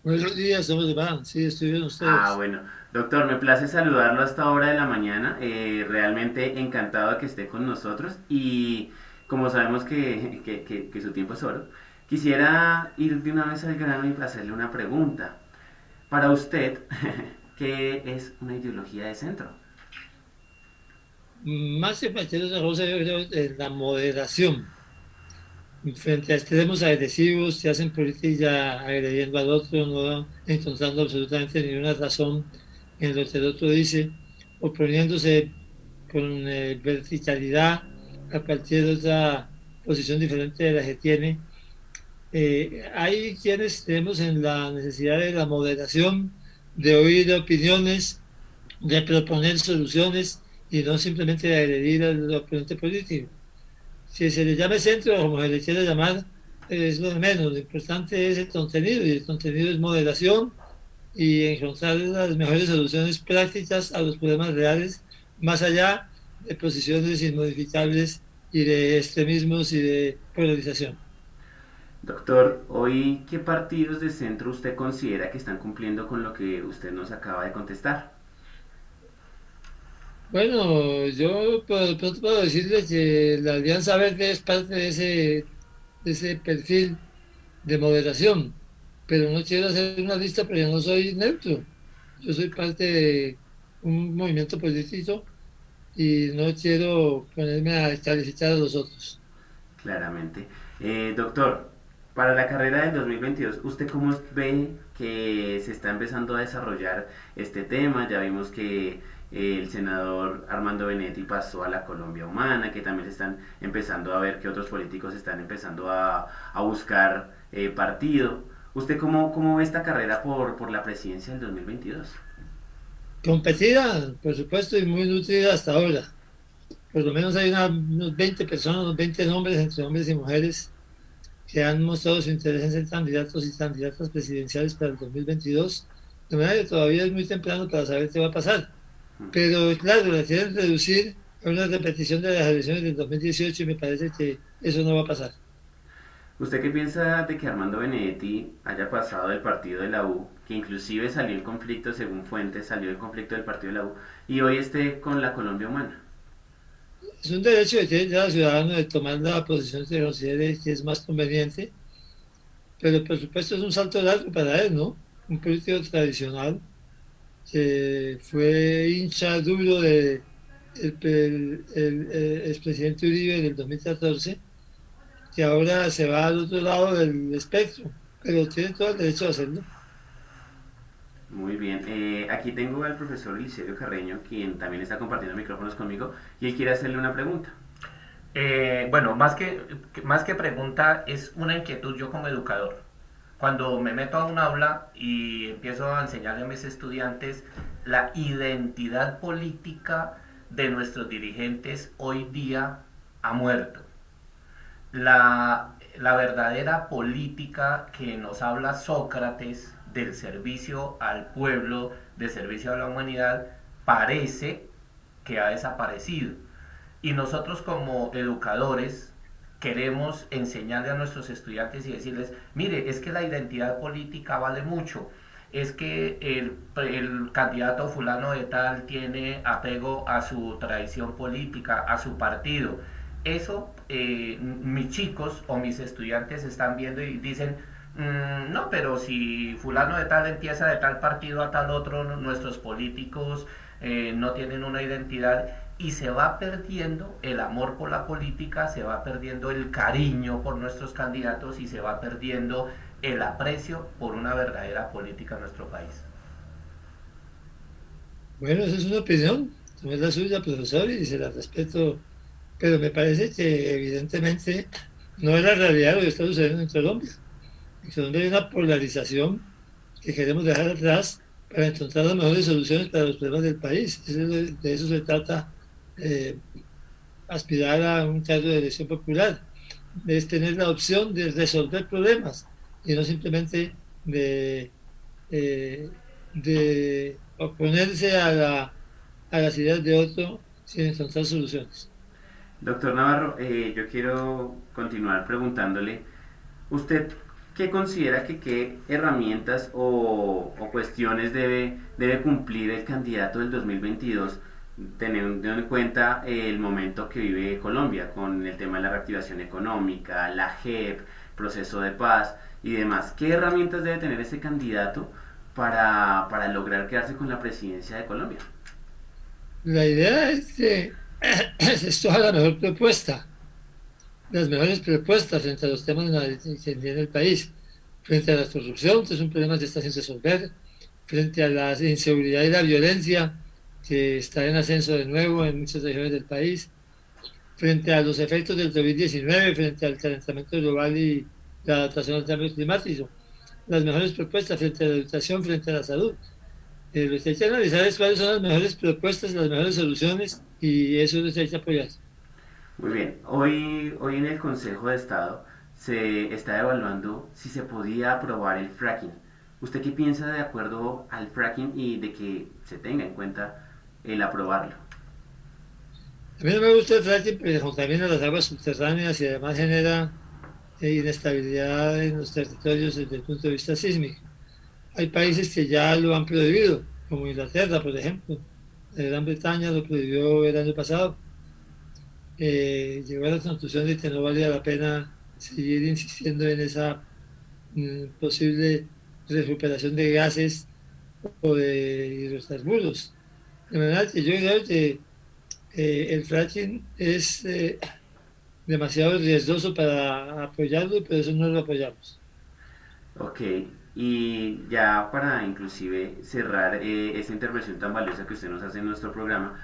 Buenos días, ¿cómo se van? Sí, estoy bien Ah, ustedes. bueno, doctor, me place saludarlo a esta hora de la mañana. Realmente encantado de que esté con nosotros, y como sabemos que su tiempo es oro, quisiera ir de una vez al grano y hacerle una pregunta. Para usted, ¿qué es una ideología de centro? Más que cualquier otra cosa, yo creo en la moderación. Frente a extremos agresivos que hacen política agrediendo al otro, no encontrando absolutamente ninguna razón en lo que el otro dice, oponiéndose con verticalidad a cualquier otra posición diferente de la que tiene. Hay quienes tenemos en la necesidad de la moderación, de oír opiniones, de proponer soluciones y no simplemente de agredir al oponente político. Si se le llame centro o como se le quiera llamar, es lo de menos. Lo importante es el contenido, y el contenido es moderación y encontrar las mejores soluciones prácticas a los problemas reales, más allá de posiciones inmodificables y de extremismos y de polarización. Doctor, hoy, ¿qué partidos de centro usted considera que están cumpliendo con lo que usted nos acaba de contestar? Bueno, yo pronto puedo decirle que la Alianza Verde es parte de ese perfil de moderación, pero no quiero hacer una lista porque no soy neutro. Yo soy parte de un movimiento político y no quiero ponerme a calificar a los otros. Claramente. Doctor, para la carrera del 2022, ¿usted cómo ve que se está empezando a desarrollar este tema? Ya vimos que el senador Armando Benedetti pasó a la Colombia Humana, que también se están empezando a ver que otros políticos están empezando a buscar partido. ¿Usted cómo ve esta carrera por la presidencia del 2022? Competida, por supuesto, y muy nutrida hasta ahora. Por lo menos hay unos 20 personas, unos 20 nombres entre hombres y mujeres que han mostrado su interés en ser candidatos y candidatas presidenciales para el 2022. De manera que todavía es muy temprano para saber qué va a pasar. Pero claro, la quieren reducir a una repetición de las elecciones del 2018 y me parece que eso no va a pasar. ¿Usted qué piensa de que Armando Benedetti haya pasado del partido de la U, que inclusive salió en conflicto, según fuentes, salió en conflicto del partido de la U, y hoy esté con la Colombia Humana? Es un derecho que tiene cada ciudadano de tomar la posición que considere que es más conveniente, pero por supuesto es un salto largo para él, ¿no? Un político tradicional que fue hincha duro de el expresidente Uribe en el 2014, que ahora se va al otro lado del espectro, pero tiene todo el derecho a hacerlo. Muy bien, aquí tengo al profesor Licerio Carreño, quien también está compartiendo micrófonos conmigo, y él quiere hacerle una pregunta. Bueno, más que pregunta, es una inquietud yo como educador. Cuando me meto a un aula y empiezo a enseñarle a mis estudiantes, la identidad política de nuestros dirigentes hoy día ha muerto. La verdadera política que nos habla Sócrates del servicio al pueblo, del servicio a la humanidad, parece que ha desaparecido. Y nosotros como educadores queremos enseñarle a nuestros estudiantes y decirles, mire, es que la identidad política vale mucho, es que el candidato fulano de tal tiene apego a su tradición política, a su partido. Eso mis chicos o mis estudiantes están viendo y dicen, no, pero si fulano de tal empieza de tal partido a tal otro, nuestros políticos no tienen una identidad, y se va perdiendo el amor por la política, se va perdiendo el cariño por nuestros candidatos y se va perdiendo el aprecio por una verdadera política en nuestro país. Bueno, esa es una opinión. tomé la suya, profesor, y se la respeto, pero me parece que evidentemente no es la realidad de lo que está sucediendo en Colombia. En Colombia hay una polarización que queremos dejar atrás para encontrar las mejores soluciones para los problemas del país. De eso se trata, aspirar a un cargo de elección popular, es tener la opción de resolver problemas y no simplemente de, eh, de oponerse a las ideas de otro sin encontrar soluciones. Doctor Navarro, yo quiero continuar preguntándole, ¿usted qué considera que qué herramientas o cuestiones debe cumplir el candidato del 2022, teniendo en cuenta el momento que vive Colombia con el tema de la reactivación económica, la JEP, proceso de paz y demás? ¿Qué herramientas debe tener ese candidato para lograr quedarse con la presidencia de Colombia? La idea es que se escoja la mejor propuesta, las mejores propuestas frente a los temas que tiene el país, frente a la corrupción, que es un problema que está sin resolver, frente a la inseguridad y la violencia, que está en ascenso de nuevo en muchas regiones del país, frente a los efectos del COVID-19, frente al calentamiento global y la adaptación al cambio climático. Las mejores propuestas frente a la educación, frente a la salud. Lo que hay que analizar es cuáles son las mejores propuestas, las mejores soluciones, y eso es lo que hay que apoyar. Muy bien, hoy en el Consejo de Estado se está evaluando si se podía aprobar el fracking. ¿Usted qué piensa de acuerdo al fracking y de que se tenga en cuenta el aprobarlo? A mí no me gusta el fracking porque contamina las aguas subterráneas y además genera inestabilidad en los territorios desde el punto de vista sísmico. Hay países que ya lo han prohibido, como Inglaterra, por ejemplo. Gran Bretaña lo prohibió el año pasado. Llegó a la conclusión de que no valía la pena seguir insistiendo en esa posible recuperación de gases o de hidrocarburos. De manera que yo creo que el fracking es demasiado riesgoso para apoyarlo, pero eso no lo apoyamos. Ok, y ya para inclusive cerrar esta intervención tan valiosa que usted nos hace en nuestro programa,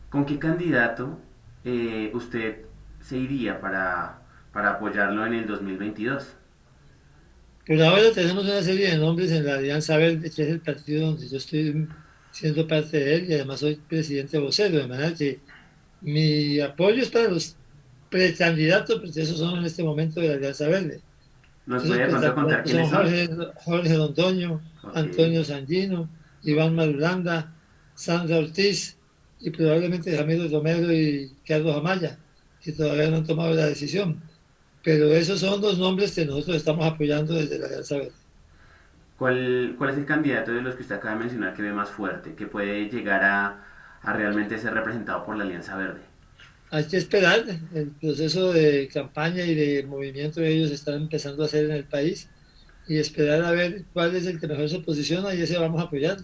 ¿con qué candidato usted se iría para apoyarlo en el 2022? Por ahora tenemos una serie de nombres en la Alianza Verde, que es el partido donde yo estoy siendo parte de él y además soy presidente vocero, de manera que mi apoyo es para los precandidatos, porque esos son en este momento de la Alianza Verde. ¿Nos Esos puede de pronto contar quiénes son son? Jorge Londoño, Ok. Antonio Sangino, Iván Marulanda, Sandra Ortiz y probablemente Ramiro Romero y Carlos Amaya, que todavía no han tomado la decisión. Pero esos son los nombres que nosotros estamos apoyando desde la Alianza Verde. ¿Cuál es el candidato de los que usted acaba de mencionar que ve más fuerte, que puede llegar a realmente ser representado por la Alianza Verde? Hay que esperar, el proceso de campaña y de movimiento que ellos están empezando a hacer en el país y esperar a ver cuál es el que mejor se posiciona y ese vamos a apoyar.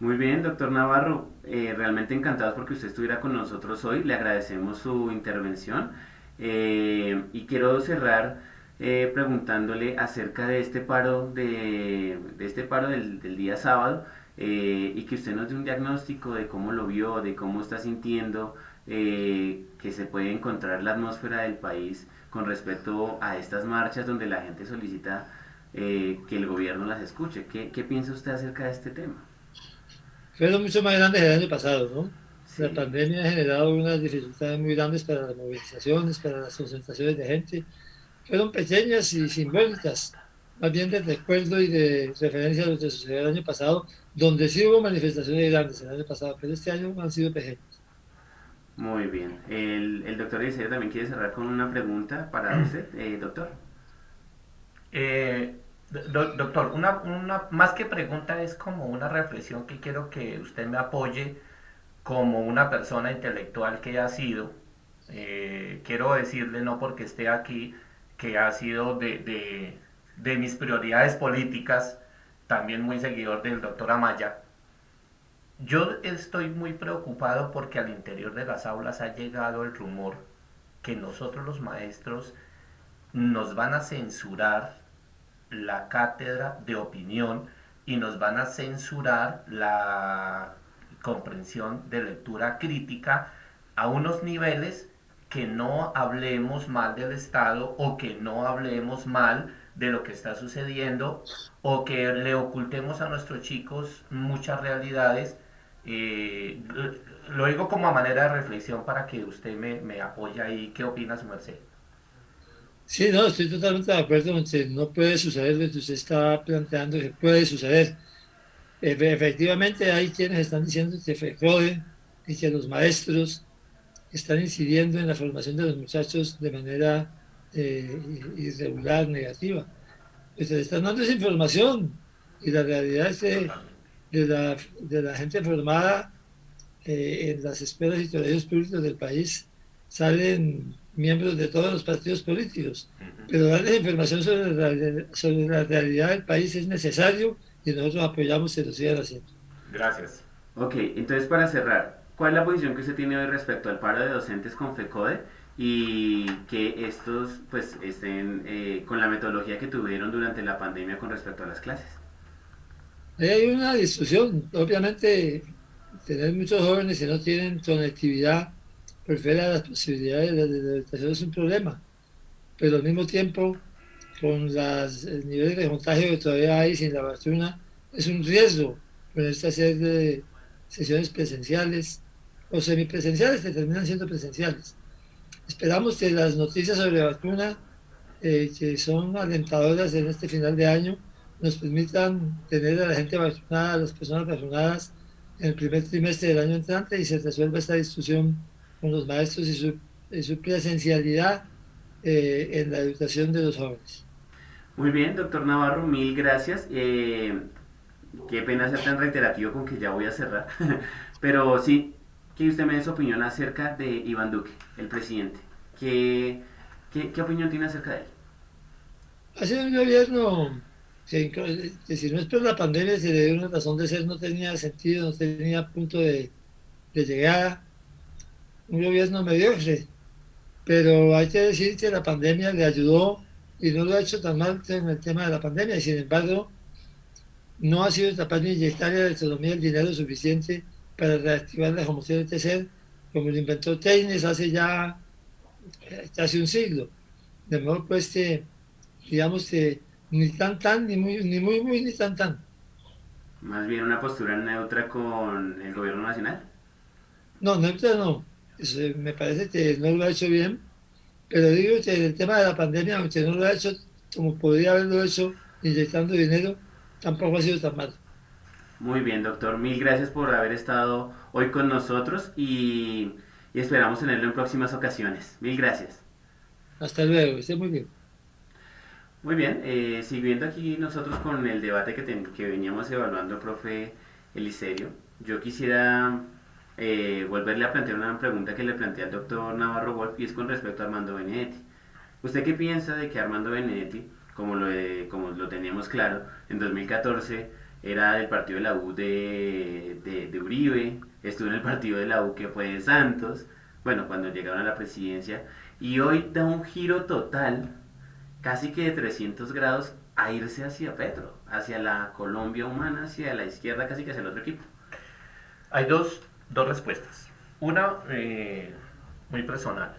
Muy bien, doctor Navarro, realmente encantados porque usted estuviera con nosotros hoy, le agradecemos su intervención y quiero cerrar preguntándole acerca de este paro del día sábado y que usted nos dé un diagnóstico de cómo lo vio, de cómo está sintiendo que se puede encontrar la atmósfera del país con respecto a estas marchas donde la gente solicita que el gobierno las escuche. ¿Qué piensa usted acerca de este tema? Fueron mucho más grandes el año pasado, ¿no? Sí. La pandemia ha generado unas dificultades muy grandes para las movilizaciones, para las concentraciones de gente. Fueron pequeñas y simbólicas, más bien de recuerdo y de referencia a lo que sucedió el año pasado, donde sí hubo manifestaciones grandes el año pasado, pero este año han sido pequeñas. Muy bien. El doctor Eliseo también quiere cerrar con una pregunta para usted, doctor. Doctor, más que pregunta es como una reflexión que quiero que usted me apoye como una persona intelectual que ha sido. Quiero decirle, no porque esté aquí, que ha sido de mis prioridades políticas, también muy seguidor del doctor Amaya. Yo estoy muy preocupado porque al interior de las aulas ha llegado el rumor que nosotros los maestros nos van a censurar la cátedra de opinión y nos van a censurar comprensión, de lectura crítica a unos niveles que no hablemos mal del Estado o que no hablemos mal de lo que está sucediendo o que le ocultemos a nuestros chicos muchas realidades. Eh, lo digo como a manera de reflexión para que usted me apoye ahí. ¿Qué opina su merced? Sí, no, estoy totalmente de acuerdo con que no puede suceder lo que usted está planteando que puede suceder. Efectivamente, hay quienes están diciendo que FECRODE y que los maestros están incidiendo en la formación de los muchachos de manera irregular, negativa. Pues se le están dando esa información y la realidad es que de la gente formada en las escuelas y colegios públicos del país salen miembros de todos los partidos políticos, pero darles información sobre la realidad del país es necesario y nosotros apoyamos que lo sigan haciendo. Gracias. Ok, entonces para cerrar, ¿cuál es la posición que usted tiene hoy respecto al paro de docentes con FECODE y que estos pues estén con la metodología que tuvieron durante la pandemia con respecto a las clases? Ahí hay una discusión, obviamente tener muchos jóvenes que no tienen conectividad por fuera de las posibilidades de educación es un problema, pero al mismo tiempo con los niveles de contagio que todavía hay sin la vacuna, es un riesgo ponerse a hacer de sesiones presenciales o semipresenciales que terminan siendo presenciales. Esperamos que las noticias sobre vacuna, que son alentadoras en este final de año, nos permitan tener a la gente vacunada, a las personas vacunadas en el primer trimestre del año entrante y se resuelva esta discusión con los maestros y su presencialidad en la educación de los jóvenes. Muy bien, doctor Navarro, mil gracias. Qué pena ser tan reiterativo con que ya voy a cerrar, pero sí, que usted me dé su opinión acerca de Iván Duque, el presidente. ¿Qué opinión tiene acerca de él? Ha sido un gobierno que si no es por la pandemia se le dio una razón de ser, no tenía sentido, no tenía punto de llegada. Un gobierno mediocre, pero hay que decir que la pandemia le ayudó y no lo ha hecho tan mal en el tema de la pandemia, y sin embargo no ha sido capaz de inyectar a la economía el dinero suficiente para reactivarla como tiene que ser, como lo inventó Keynes hace ya casi un siglo. De modo pues que, digamos que ni tan, ni muy, ni tan. Más bien una postura neutra con el gobierno nacional. No, neutra no. Eso, me parece que no lo ha hecho bien, pero digo que el tema de la pandemia, aunque no lo ha hecho como podría haberlo hecho inyectando dinero, tampoco ha sido tan malo. Muy bien, doctor. Mil gracias por haber estado hoy con nosotros y esperamos tenerlo en próximas ocasiones. Mil gracias. Hasta luego, esté muy bien. Muy bien, siguiendo aquí nosotros con el debate que veníamos evaluando, profe Eliserio, yo quisiera volverle a plantear una pregunta que le planteé al doctor Navarro Wolf y es con respecto a Armando Benedetti. ¿Usted qué piensa de que Armando Benedetti, como lo teníamos claro, en 2014 era del partido de la U de Uribe, estuvo en el partido de la U que fue de Santos, bueno, cuando llegaron a la presidencia, y hoy da un giro total, casi que de 300 grados, a irse hacia Petro, hacia la Colombia humana, hacia la izquierda, casi que hacia el otro equipo? Hay dos respuestas. Una muy personal,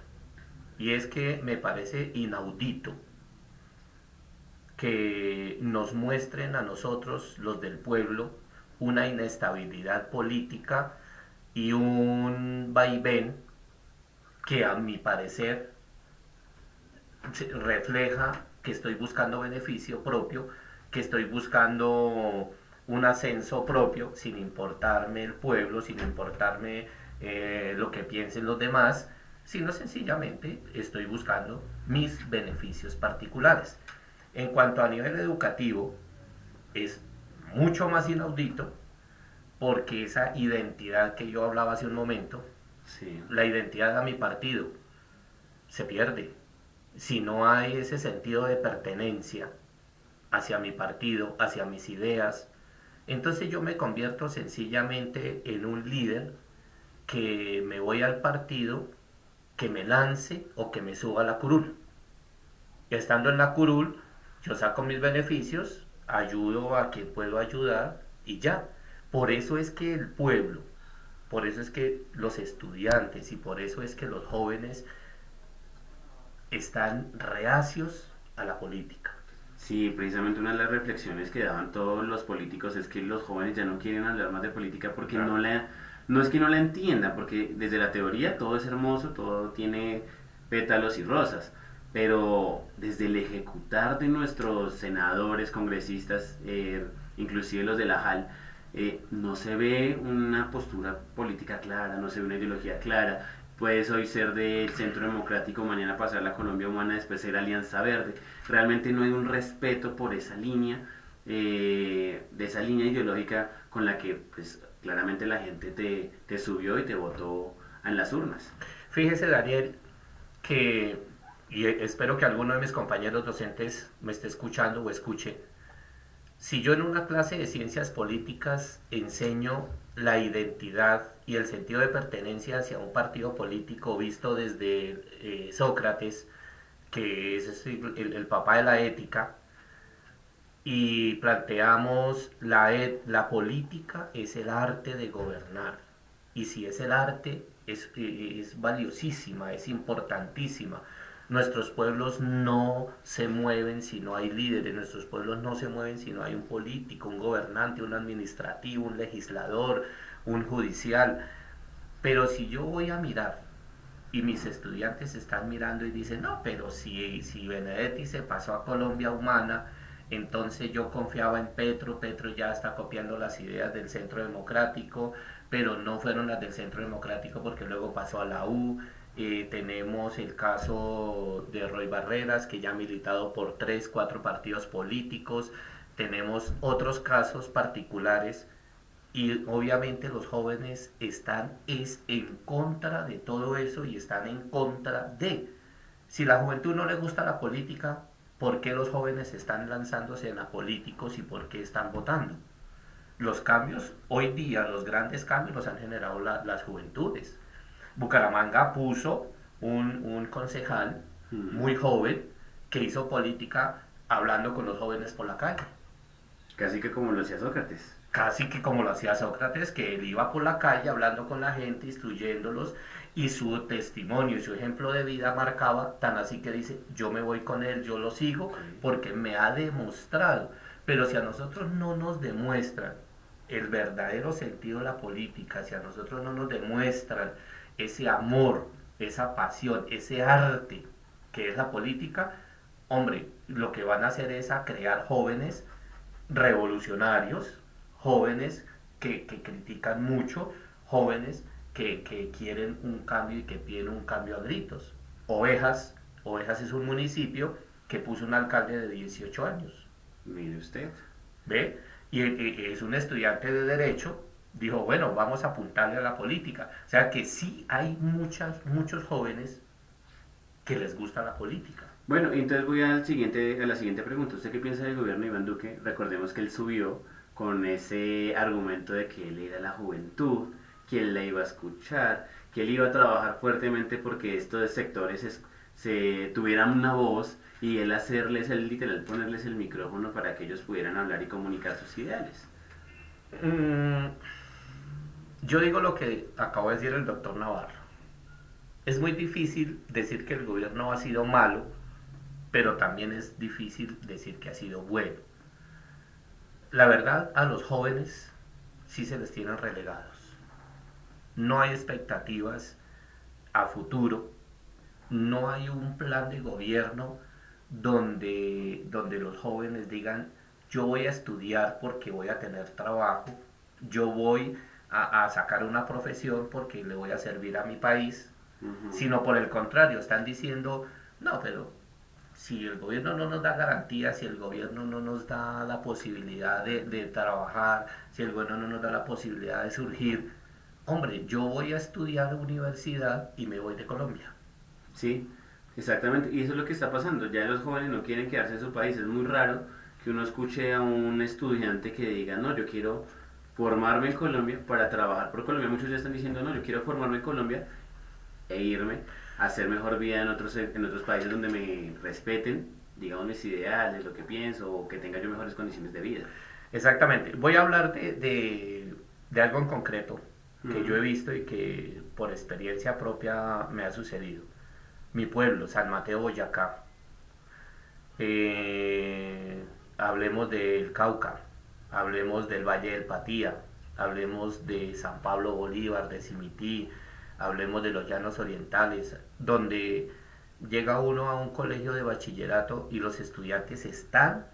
y es que me parece inaudito que nos muestren a nosotros, los del pueblo, una inestabilidad política y un vaivén que a mi parecer refleja que estoy buscando beneficio propio, que estoy buscando un ascenso propio, sin importarme el pueblo, sin importarme lo que piensen los demás, sino sencillamente estoy buscando mis beneficios particulares. En cuanto a nivel educativo, es mucho más inaudito porque esa identidad que yo hablaba hace un momento, Sí. la identidad a mi partido, se pierde. Si no hay ese sentido de pertenencia hacia mi partido, hacia mis ideas, entonces yo me convierto sencillamente en un líder que me voy al partido, que me lance o que me suba a la curul. Y estando en la curul, yo saco mis beneficios, ayudo a quien puedo ayudar y ya. Por eso es que el pueblo por eso es que los estudiantes y por eso es que los jóvenes están reacios a la política. Sí, precisamente una de las reflexiones que daban todos los políticos es que los jóvenes ya no quieren hablar más de política porque Claro. no es que no la entiendan, porque desde la teoría todo es hermoso, todo tiene pétalos y rosas, pero desde el ejecutar de nuestros senadores, congresistas, inclusive los de la JAL, no se ve una postura política clara, no se ve una ideología clara. Puedes hoy ser del Centro Democrático, mañana pasar la Colombia Humana, después ser Alianza Verde. Realmente no hay un respeto por esa línea, de esa línea ideológica con la que pues claramente la gente te subió y te votó en las urnas. Fíjese, Daniel, que, y espero que alguno de mis compañeros docentes me esté escuchando o escuche, si yo en una clase de ciencias políticas enseño la identidad y el sentido de pertenencia hacia un partido político visto desde Sócrates, que es el papá de la ética, y planteamos la política es el arte de gobernar, y si es el arte, es valiosísima, es importantísima. Nuestros pueblos no se mueven si no hay líderes, nuestros pueblos no se mueven si no hay un político, un gobernante, un administrativo, un legislador, un judicial. Pero si yo voy a mirar y mis estudiantes están mirando y dicen, no, pero si Benedetti se pasó a Colombia Humana, entonces yo confiaba en Petro, Petro ya está copiando las ideas del Centro Democrático, pero no fueron las del Centro Democrático porque luego pasó a la U. Tenemos el caso de Roy Barreras, que ya ha militado por 3, 4 partidos políticos. Tenemos otros casos particulares y obviamente los jóvenes están en contra de todo eso y están en contra de... Si la juventud no le gusta la política, ¿por qué los jóvenes están lanzándose a políticos y por qué están votando? Los cambios, hoy día los grandes cambios los han generado las juventudes. Bucaramanga puso un concejal muy joven que hizo política hablando con los jóvenes por la calle. Casi que como lo hacía Sócrates. Casi que como lo hacía Sócrates, que él iba por la calle hablando con la gente, instruyéndolos, y su testimonio y su ejemplo de vida marcaba, tan así que dice, yo me voy con él, yo lo sigo, porque me ha demostrado. Pero si a nosotros no nos demuestran el verdadero sentido de la política, si a nosotros no nos demuestran ese amor, esa pasión, ese arte que es la política, hombre, lo que van a hacer es a crear jóvenes revolucionarios, jóvenes que critican mucho, jóvenes que quieren un cambio y que piden un cambio a gritos. Ovejas es un municipio que puso un alcalde de 18 años. Mire usted. ¿Ve? Y es un estudiante de Derecho, dijo, bueno, vamos a apuntarle a la política. O sea que sí hay muchos jóvenes que les gusta la política. Bueno, entonces voy a la siguiente pregunta. ¿Usted qué piensa del gobierno de Iván Duque? Recordemos que él subió con ese argumento de que él era la juventud, que él la iba a escuchar, que él iba a trabajar fuertemente porque estos sectores se tuvieran una voz y él literal ponerles el micrófono para que ellos pudieran hablar y comunicar sus ideales. Yo digo lo que acabo de decir el doctor Navarro. Es muy difícil decir que el gobierno ha sido malo, pero también es difícil decir que ha sido bueno. La verdad, a los jóvenes sí se les tienen relegados. No hay expectativas a futuro, no hay un plan de gobierno donde los jóvenes digan, yo voy a estudiar porque voy a tener trabajo, yo voy a sacar una profesión porque le voy a servir a mi país, sino por el contrario, están diciendo, no, pero si el gobierno no nos da garantías, si el gobierno no nos da la posibilidad de trabajar, si el gobierno no nos da la posibilidad de surgir, hombre, yo voy a estudiar universidad y me voy de Colombia. Sí, exactamente, y eso es lo que está pasando. Ya los jóvenes no quieren quedarse en su país. Es muy raro que uno escuche a un estudiante que diga, no, yo quiero formarme en Colombia para trabajar por Colombia. Muchos ya están diciendo, no, yo quiero formarme en Colombia e irme a hacer mejor vida en otros países donde me respeten, digamos, mis ideales, lo que pienso, o que tenga yo mejores condiciones de vida. Exactamente. Voy a hablar de algo en concreto. que yo he visto y que por experiencia propia me ha sucedido. Mi pueblo, San Mateo, Boyacá. Hablemos del Cauca, hablemos del Valle del Patía, hablemos de San Pablo Bolívar, de Simití, hablemos de los Llanos Orientales, donde llega uno a un colegio de bachillerato y los estudiantes están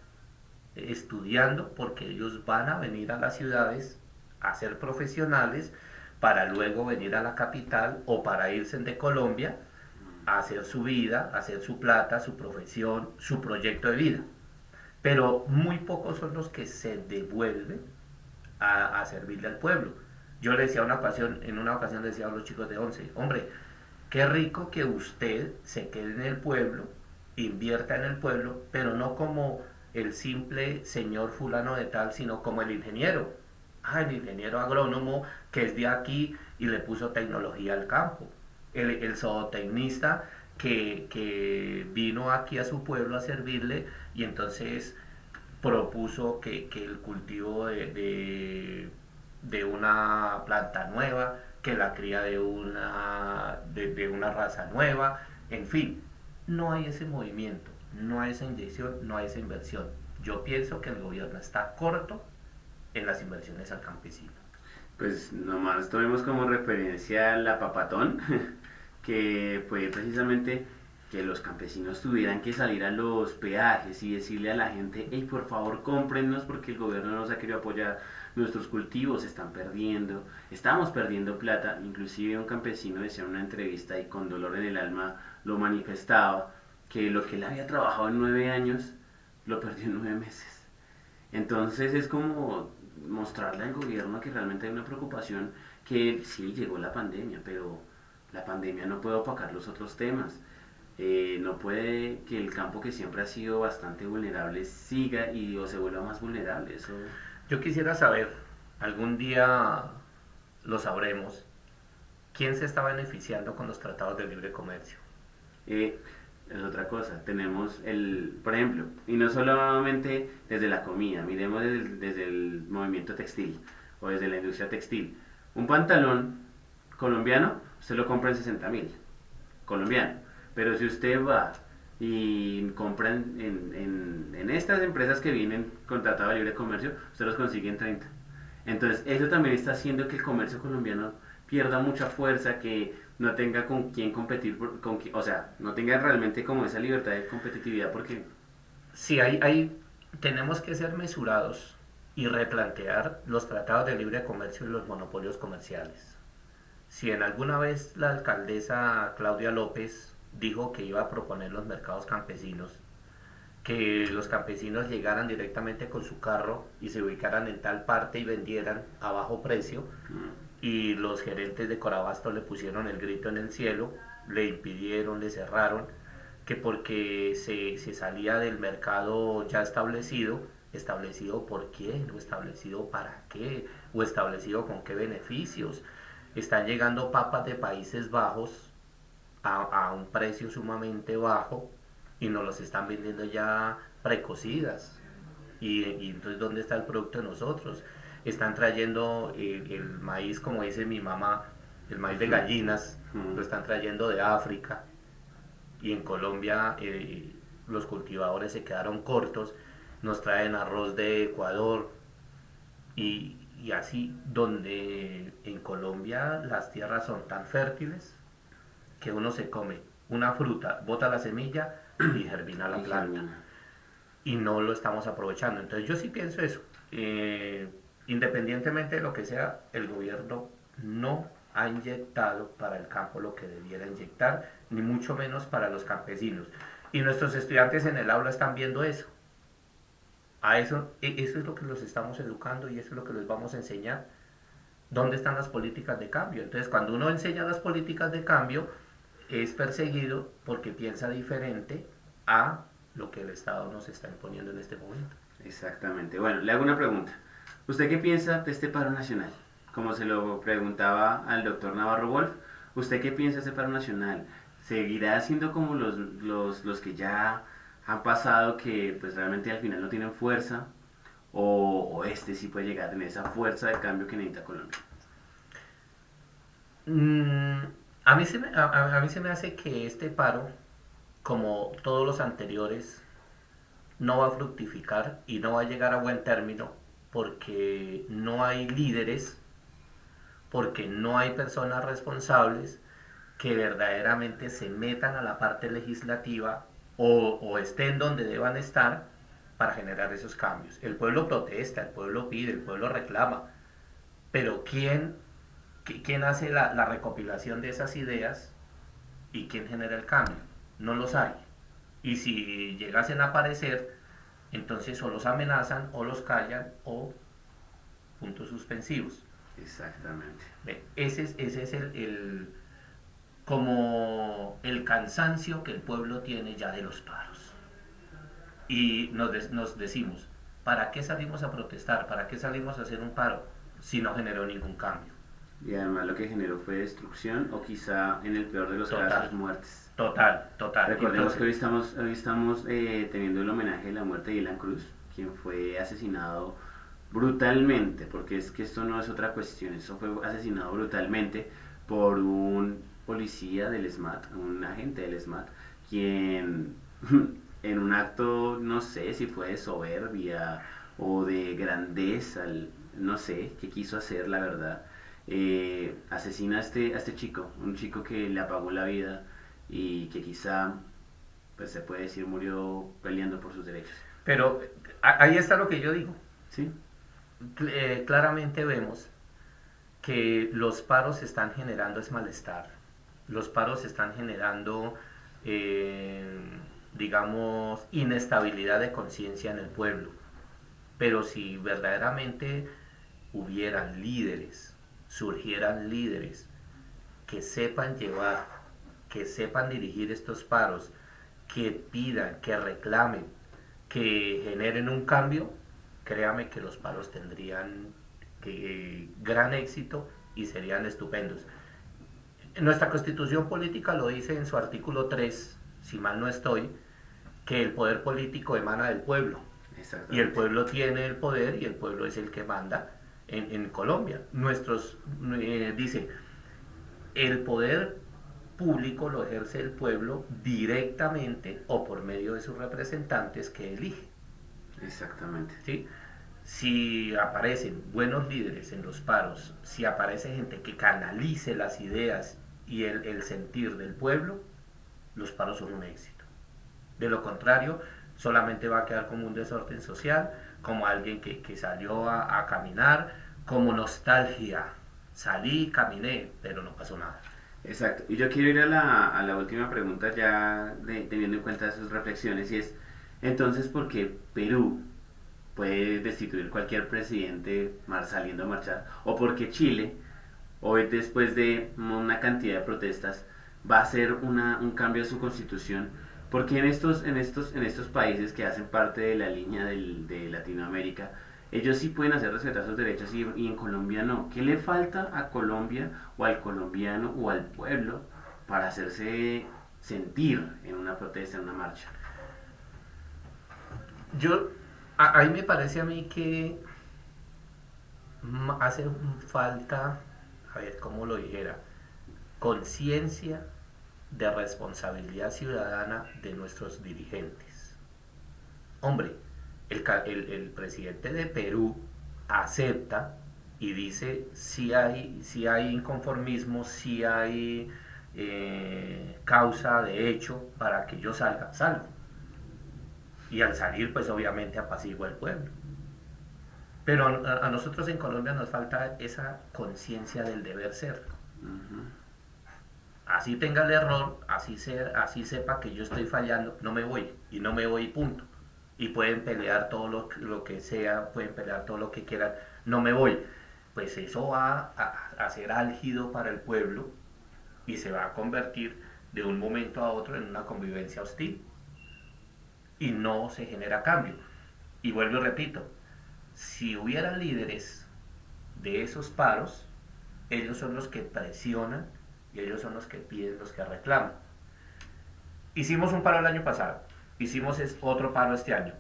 estudiando porque ellos van a venir a las ciudades a ser profesionales para luego venir a la capital o para irse de Colombia a hacer su vida, a hacer su plata, su profesión, su proyecto de vida. Pero muy pocos son los que se devuelven a servirle al pueblo. Yo le decía en una ocasión le decía a los chicos de 11, hombre, qué rico que usted se quede en el pueblo, invierta en el pueblo, pero no como el simple señor fulano de tal, sino como el ingeniero. El ingeniero agrónomo que es de aquí y le puso tecnología al campo. El zootecnista que vino aquí a su pueblo a servirle y entonces propuso que el cultivo de una planta nueva, que la cría de una raza nueva, en fin, no hay ese movimiento, no hay esa inyección, no hay esa inversión. Yo pienso que el gobierno está corto en las inversiones al campesino. Pues nomás tomemos como referencia la Papatón, que fue precisamente que los campesinos tuvieran que salir a los peajes y decirle a la gente, hey, por favor cómprennos porque el gobierno no nos ha querido apoyar, nuestros cultivos se están perdiendo, estamos perdiendo plata. Inclusive un campesino decía en una entrevista y con dolor en el alma lo manifestaba, que lo que él había trabajado en 9 años lo perdió en 9 meses. Entonces es como mostrarle al gobierno que realmente hay una preocupación, que sí llegó la pandemia, pero la pandemia no puede opacar los otros temas. No puede que el campo, que siempre ha sido bastante vulnerable, siga o se vuelva más vulnerable. Eso... Yo quisiera saber, algún día lo sabremos, ¿quién se está beneficiando con los tratados de libre comercio? Es otra cosa, tenemos por ejemplo, y no solamente desde la comida, miremos desde el movimiento textil o desde la industria textil. Un pantalón colombiano usted lo compra en 60.000, colombiano, pero si usted va y compra en estas empresas que vienen con tratado de libre comercio, usted los consigue en 30. Entonces eso también está haciendo que el comercio colombiano pierda mucha fuerza, que no tenga con quién competir, o sea, no tenga realmente como esa libertad de competitividad, porque... Sí, tenemos que ser mesurados y replantear los tratados de libre comercio y los monopolios comerciales. Si en alguna vez la alcaldesa Claudia López dijo que iba a proponer los mercados campesinos, que los campesinos llegaran directamente con su carro y se ubicaran en tal parte y vendieran a bajo precio, y los gerentes de Corabasto le pusieron el grito en el cielo, le impidieron, le cerraron, que porque se salía del mercado ya establecido ¿por quién? ¿O establecido para qué? ¿O establecido con qué beneficios? Están llegando papas de Países Bajos a un precio sumamente bajo y nos los están vendiendo ya precocidas. Y entonces, ¿dónde está el producto de nosotros? Están trayendo el maíz, como dice mi mamá, el maíz de gallinas, lo están trayendo de África, y en Colombia los cultivadores se quedaron cortos, nos traen arroz de Ecuador, y así, donde en Colombia las tierras son tan fértiles que uno se come una fruta, bota la semilla y germina la planta, y no lo estamos aprovechando. Entonces yo sí pienso eso, independientemente de lo que sea, el gobierno no ha inyectado para el campo lo que debiera inyectar, ni mucho menos para los campesinos. Y nuestros estudiantes en el aula están viendo eso. Eso es lo que los estamos educando y eso es lo que les vamos a enseñar. ¿Dónde están las políticas de cambio? Entonces, cuando uno enseña las políticas de cambio, es perseguido porque piensa diferente a lo que el Estado nos está imponiendo en este momento. Exactamente. Bueno, le hago una pregunta. ¿Usted qué piensa de este paro nacional? Como se lo preguntaba al doctor Navarro Wolf, ¿usted qué piensa de este paro nacional? ¿Seguirá siendo como los que ya han pasado, que pues realmente al final no tienen fuerza? ¿O este sí puede llegar a tener esa fuerza de cambio que necesita Colombia? Mm, a mí se me hace que este paro, como todos los anteriores, no va a fructificar y no va a llegar a buen término porque no hay líderes, porque no hay personas responsables que verdaderamente se metan a la parte legislativa o estén donde deban estar para generar esos cambios. El pueblo protesta, el pueblo pide, el pueblo reclama, pero ¿quién hace la recopilación de esas ideas y quién genera el cambio? No los hay. Y si llegasen a aparecer, entonces o los amenazan o los callan o puntos suspensivos. Exactamente. Ese es como el cansancio que el pueblo tiene ya de los paros. Y nos decimos, ¿para qué salimos a protestar? ¿Para qué salimos a hacer un paro si no generó ningún cambio? Y además lo que generó fue destrucción o quizá en el peor de los Total. casos muertes. Total. Recordemos Entonces, que hoy estamos teniendo el homenaje de la muerte de Ilan Cruz, quien fue asesinado brutalmente, porque es que esto no es otra cuestión, esto fue asesinado brutalmente por un policía del SMAT, un agente del SMAT, quien en un acto, no sé si fue de soberbia o de grandeza, no sé qué quiso hacer, la verdad, asesina a este chico, un chico que le apagó la vida y que quizá, pues se puede decir, murió peleando por sus derechos. pero ahí está lo que yo digo. ¿Sí? Claramente vemos que los paros están generando es malestar. Los paros están generando, digamos, inestabilidad de conciencia en el pueblo. Pero si verdaderamente hubieran líderes, surgieran líderes que sepan llevar, que sepan dirigir estos paros, que pidan, que reclamen, que generen un cambio, créame que los paros tendrían gran éxito y serían estupendos. Nuestra constitución política lo dice en su artículo 3, si mal no estoy, que el poder político emana del pueblo. Y el pueblo tiene el poder y el pueblo es el que manda en Colombia. Dice, el poder público lo ejerce el pueblo directamente o por medio de sus representantes que elige. Exactamente. ¿Sí? Si aparecen buenos líderes en los paros, si aparece gente que canalice las ideas y el sentir del pueblo, los paros son un éxito. De lo contrario, solamente va a quedar como un desorden social, como alguien que salió a caminar, como nostalgia. Salí, caminé, pero no pasó nada. Exacto. Y yo quiero ir a la última pregunta ya teniendo en cuenta sus reflexiones y es, entonces, ¿por qué Perú puede destituir cualquier presidente saliendo a marchar? ¿O por qué Chile, hoy después de una cantidad de protestas, va a hacer un cambio a su constitución? Porque en estos países que hacen parte de la línea de Latinoamérica, ellos sí pueden hacer respetar sus derechos y en Colombia no. ¿Qué le falta a Colombia o al colombiano o al pueblo para hacerse sentir en una protesta, en una marcha? Ahí me parece a mí que hace falta, a ver cómo lo dijera, conciencia de responsabilidad ciudadana de nuestros dirigentes. Hombre, el presidente de Perú acepta y dice si hay inconformismo, si hay causa de hecho para que yo salgo. Y al salir, pues obviamente apacigua el pueblo. Pero a nosotros en Colombia nos falta esa conciencia del deber ser. Así tenga el error, así sepa que yo estoy fallando, no me voy, y no me voy, punto. Y pueden pelear todo lo que sea, pueden pelear todo lo que quieran, no me voy. Pues eso va a ser álgido para el pueblo y se va a convertir de un momento a otro en una convivencia hostil. Y no se genera cambio. Y vuelvo y repito, si hubiera líderes de esos paros, ellos son los que presionan y ellos son los que piden, los que reclaman. Hicimos un paro el año pasado, hicimos otro paro este año.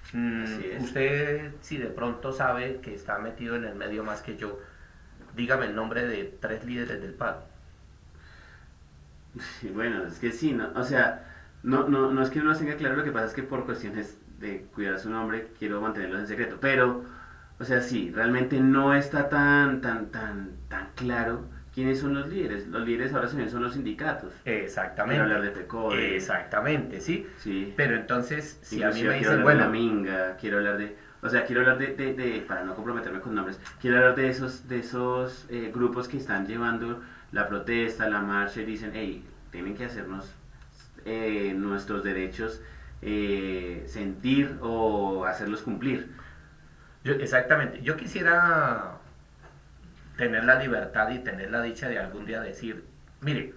Así es. Usted, si de pronto sabe que está metido en el medio más que yo, dígame el nombre de 3 líderes del paro. Sí, bueno, es que sí, no, o sea, no es que no lo tenga claro, lo que pasa es que por cuestiones de cuidar su nombre quiero mantenerlo en secreto, pero, o sea, sí, realmente no está tan claro quiénes son los líderes. Los líderes ahora son los sindicatos. Exactamente. Quiero hablar de FECODE. Exactamente, sí. Sí. Pero entonces, si a mí Inclusive me quiero dicen, hablar de bueno, la Minga, quiero hablar de, o sea, quiero hablar para no comprometerme con nombres, quiero hablar de esos grupos que están llevando la protesta, la marcha y dicen, hey, tienen que hacernos nuestros derechos sentir o hacerlos cumplir. exactamente, yo quisiera tener la libertad y tener la dicha de algún día decir, mire,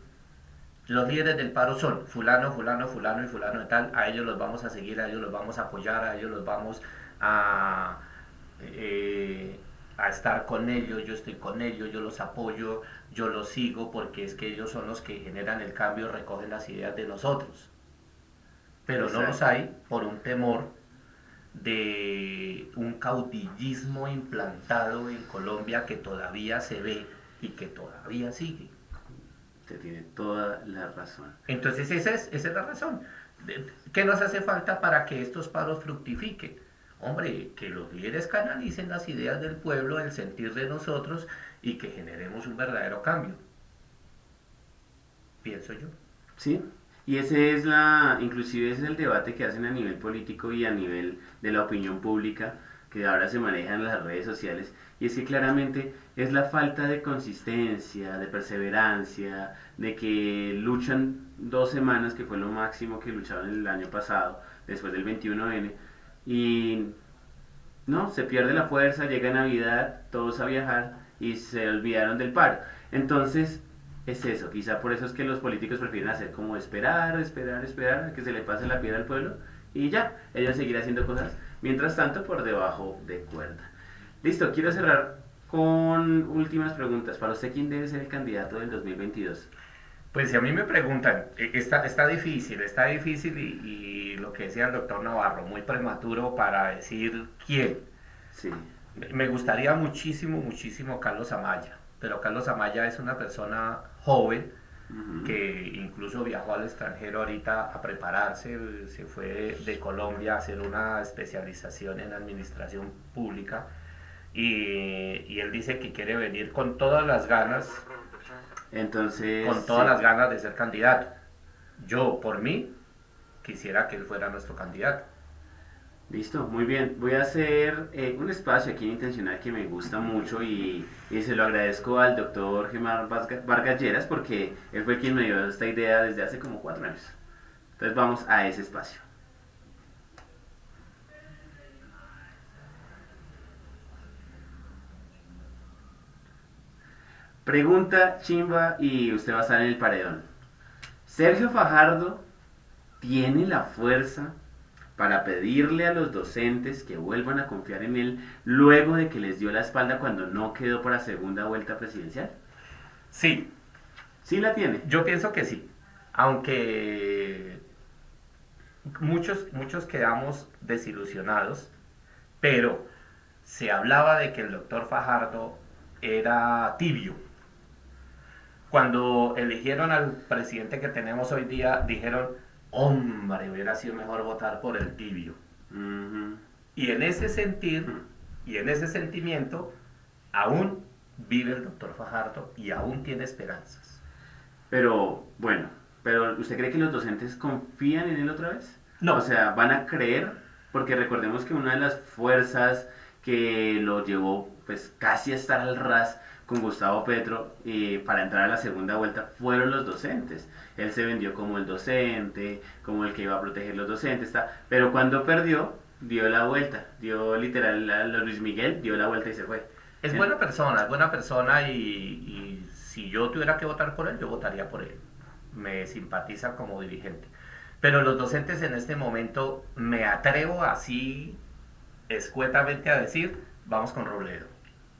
los líderes del paro son fulano, fulano, fulano y fulano de tal, a ellos los vamos a seguir, a ellos los vamos a apoyar, a ellos los vamos a, a estar con ellos, yo estoy con ellos, yo los apoyo, yo los sigo, porque es que ellos son los que generan el cambio, recogen las ideas de nosotros. Pero no los hay por un temor de un caudillismo implantado en Colombia que todavía se ve y que todavía sigue. Usted tiene toda la razón. Entonces esa es la razón. ¿Qué nos hace falta para que estos paros fructifiquen? Hombre, que los líderes canalicen las ideas del pueblo, el sentir de nosotros y que generemos un verdadero cambio. Pienso yo. Sí, y inclusive ese es el debate que hacen a nivel político y a nivel de la opinión pública, que ahora se maneja en las redes sociales, y es que claramente es la falta de consistencia, de perseverancia, de que luchan 2 semanas, que fue lo máximo que lucharon el año pasado, después del 21N, y no, se pierde la fuerza, llega Navidad, todos a viajar y se olvidaron del paro. Entonces, es eso, quizá por eso es que los políticos prefieren hacer como esperar a que se le pase la piedra al pueblo y ya, ellos seguir haciendo cosas, mientras tanto por debajo de cuerda. Listo, quiero cerrar con últimas preguntas. Para usted, ¿quién debe ser el candidato del 2022? Pues si a mí me preguntan, está difícil y lo que decía el doctor Navarro, muy prematuro para decir quién. Sí. Me gustaría muchísimo Carlos Amaya, pero Carlos Amaya es una persona joven que incluso viajó al extranjero ahorita a prepararse, se fue de Colombia a hacer una especialización en administración pública y él dice que quiere venir con todas las ganas. Entonces, con todas las ganas de ser candidato. Yo, por mí, quisiera que él fuera nuestro candidato. Listo, muy bien. Voy a hacer un espacio aquí intencional que me gusta mucho y se lo agradezco al doctor Gemar Vargas Lleras porque él fue quien me dio esta idea desde hace como 4 años. Entonces vamos a ese espacio. Pregunta chimba y usted va a estar en el paredón. ¿Sergio Fajardo tiene la fuerza para pedirle a los docentes que vuelvan a confiar en él luego de que les dio la espalda cuando no quedó para segunda vuelta presidencial? Sí. ¿Sí la tiene? Yo pienso que sí. Aunque muchos quedamos desilusionados, pero se hablaba de que el doctor Fajardo era tibio. Cuando eligieron al presidente que tenemos hoy día, dijeron, hombre, hubiera sido mejor votar por el tibio. Y en ese sentir, y en ese sentimiento, aún vive el doctor Fajardo y aún tiene esperanzas. Pero, bueno, ¿usted cree que los docentes confían en él otra vez? No. O sea, ¿van a creer? Porque recordemos que una de las fuerzas que lo llevó pues casi a estar al ras con Gustavo Petro para entrar a la segunda vuelta fueron los docentes. Él se vendió como el docente, como el que iba a proteger los docentes, pero cuando perdió, dio la vuelta, dio literal a Luis Miguel, dio la vuelta y se fue. Es buena persona y si yo tuviera que votar por él, yo votaría por él. Me simpatiza como dirigente. Pero los docentes en este momento, me atrevo así escuetamente a decir, vamos con Robledo.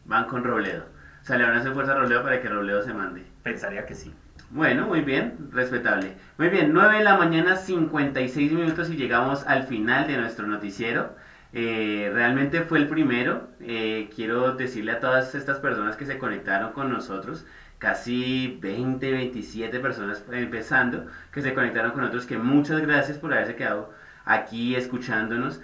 Van con Robledo. O sea, le van a hacer fuerza a Robledo para que Robledo se mande. Pensaría que sí. Bueno, muy bien, respetable. Muy bien, 9 de la mañana, 56 minutos y llegamos al final de nuestro noticiero. Realmente fue el primero. Quiero decirle a todas estas personas que se conectaron con nosotros, casi 20, 27 personas empezando, que se conectaron con nosotros, que muchas gracias por haberse quedado aquí escuchándonos,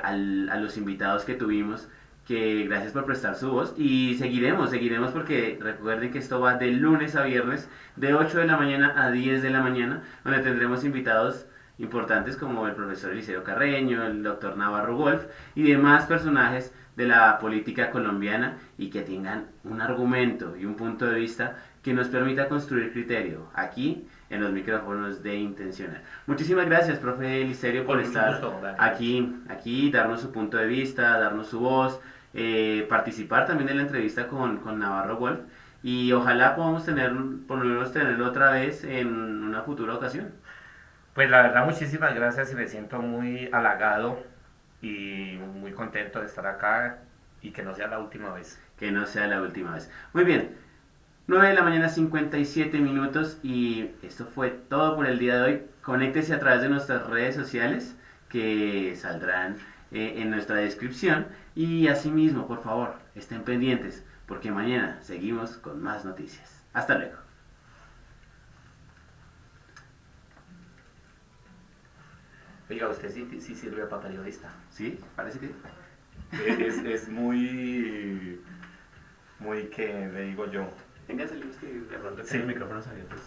a los invitados que tuvimos, que gracias por prestar su voz y seguiremos porque recuerden que esto va de lunes a viernes de 8 de la mañana a 10 de la mañana, donde tendremos invitados importantes como el profesor Eliseo Carreño, el doctor Navarro Wolf y demás personajes de la política colombiana y que tengan un argumento y un punto de vista que nos permita construir criterio aquí en los micrófonos de Intencional. Muchísimas gracias, profe Eliseo, por estar aquí, darnos su punto de vista, darnos su voz, participar también en la entrevista con Navarro Wolf y ojalá podamos por lo menos tenerlo otra vez en una futura ocasión. Pues la verdad, muchísimas gracias y me siento muy halagado y muy contento de estar acá y que no sea la última vez. Que no sea la última vez. Muy bien, 9 de la mañana 57 minutos y esto fue todo por el día de hoy. Conéctese a través de nuestras redes sociales que saldrán en nuestra descripción y asimismo, por favor, estén pendientes porque mañana seguimos con más noticias. Hasta luego. Oiga, usted sí sirve para periodista. ¿Sí? Parece que Es muy que le digo yo. Téngase que de pronto Sí. los micrófonos abiertos.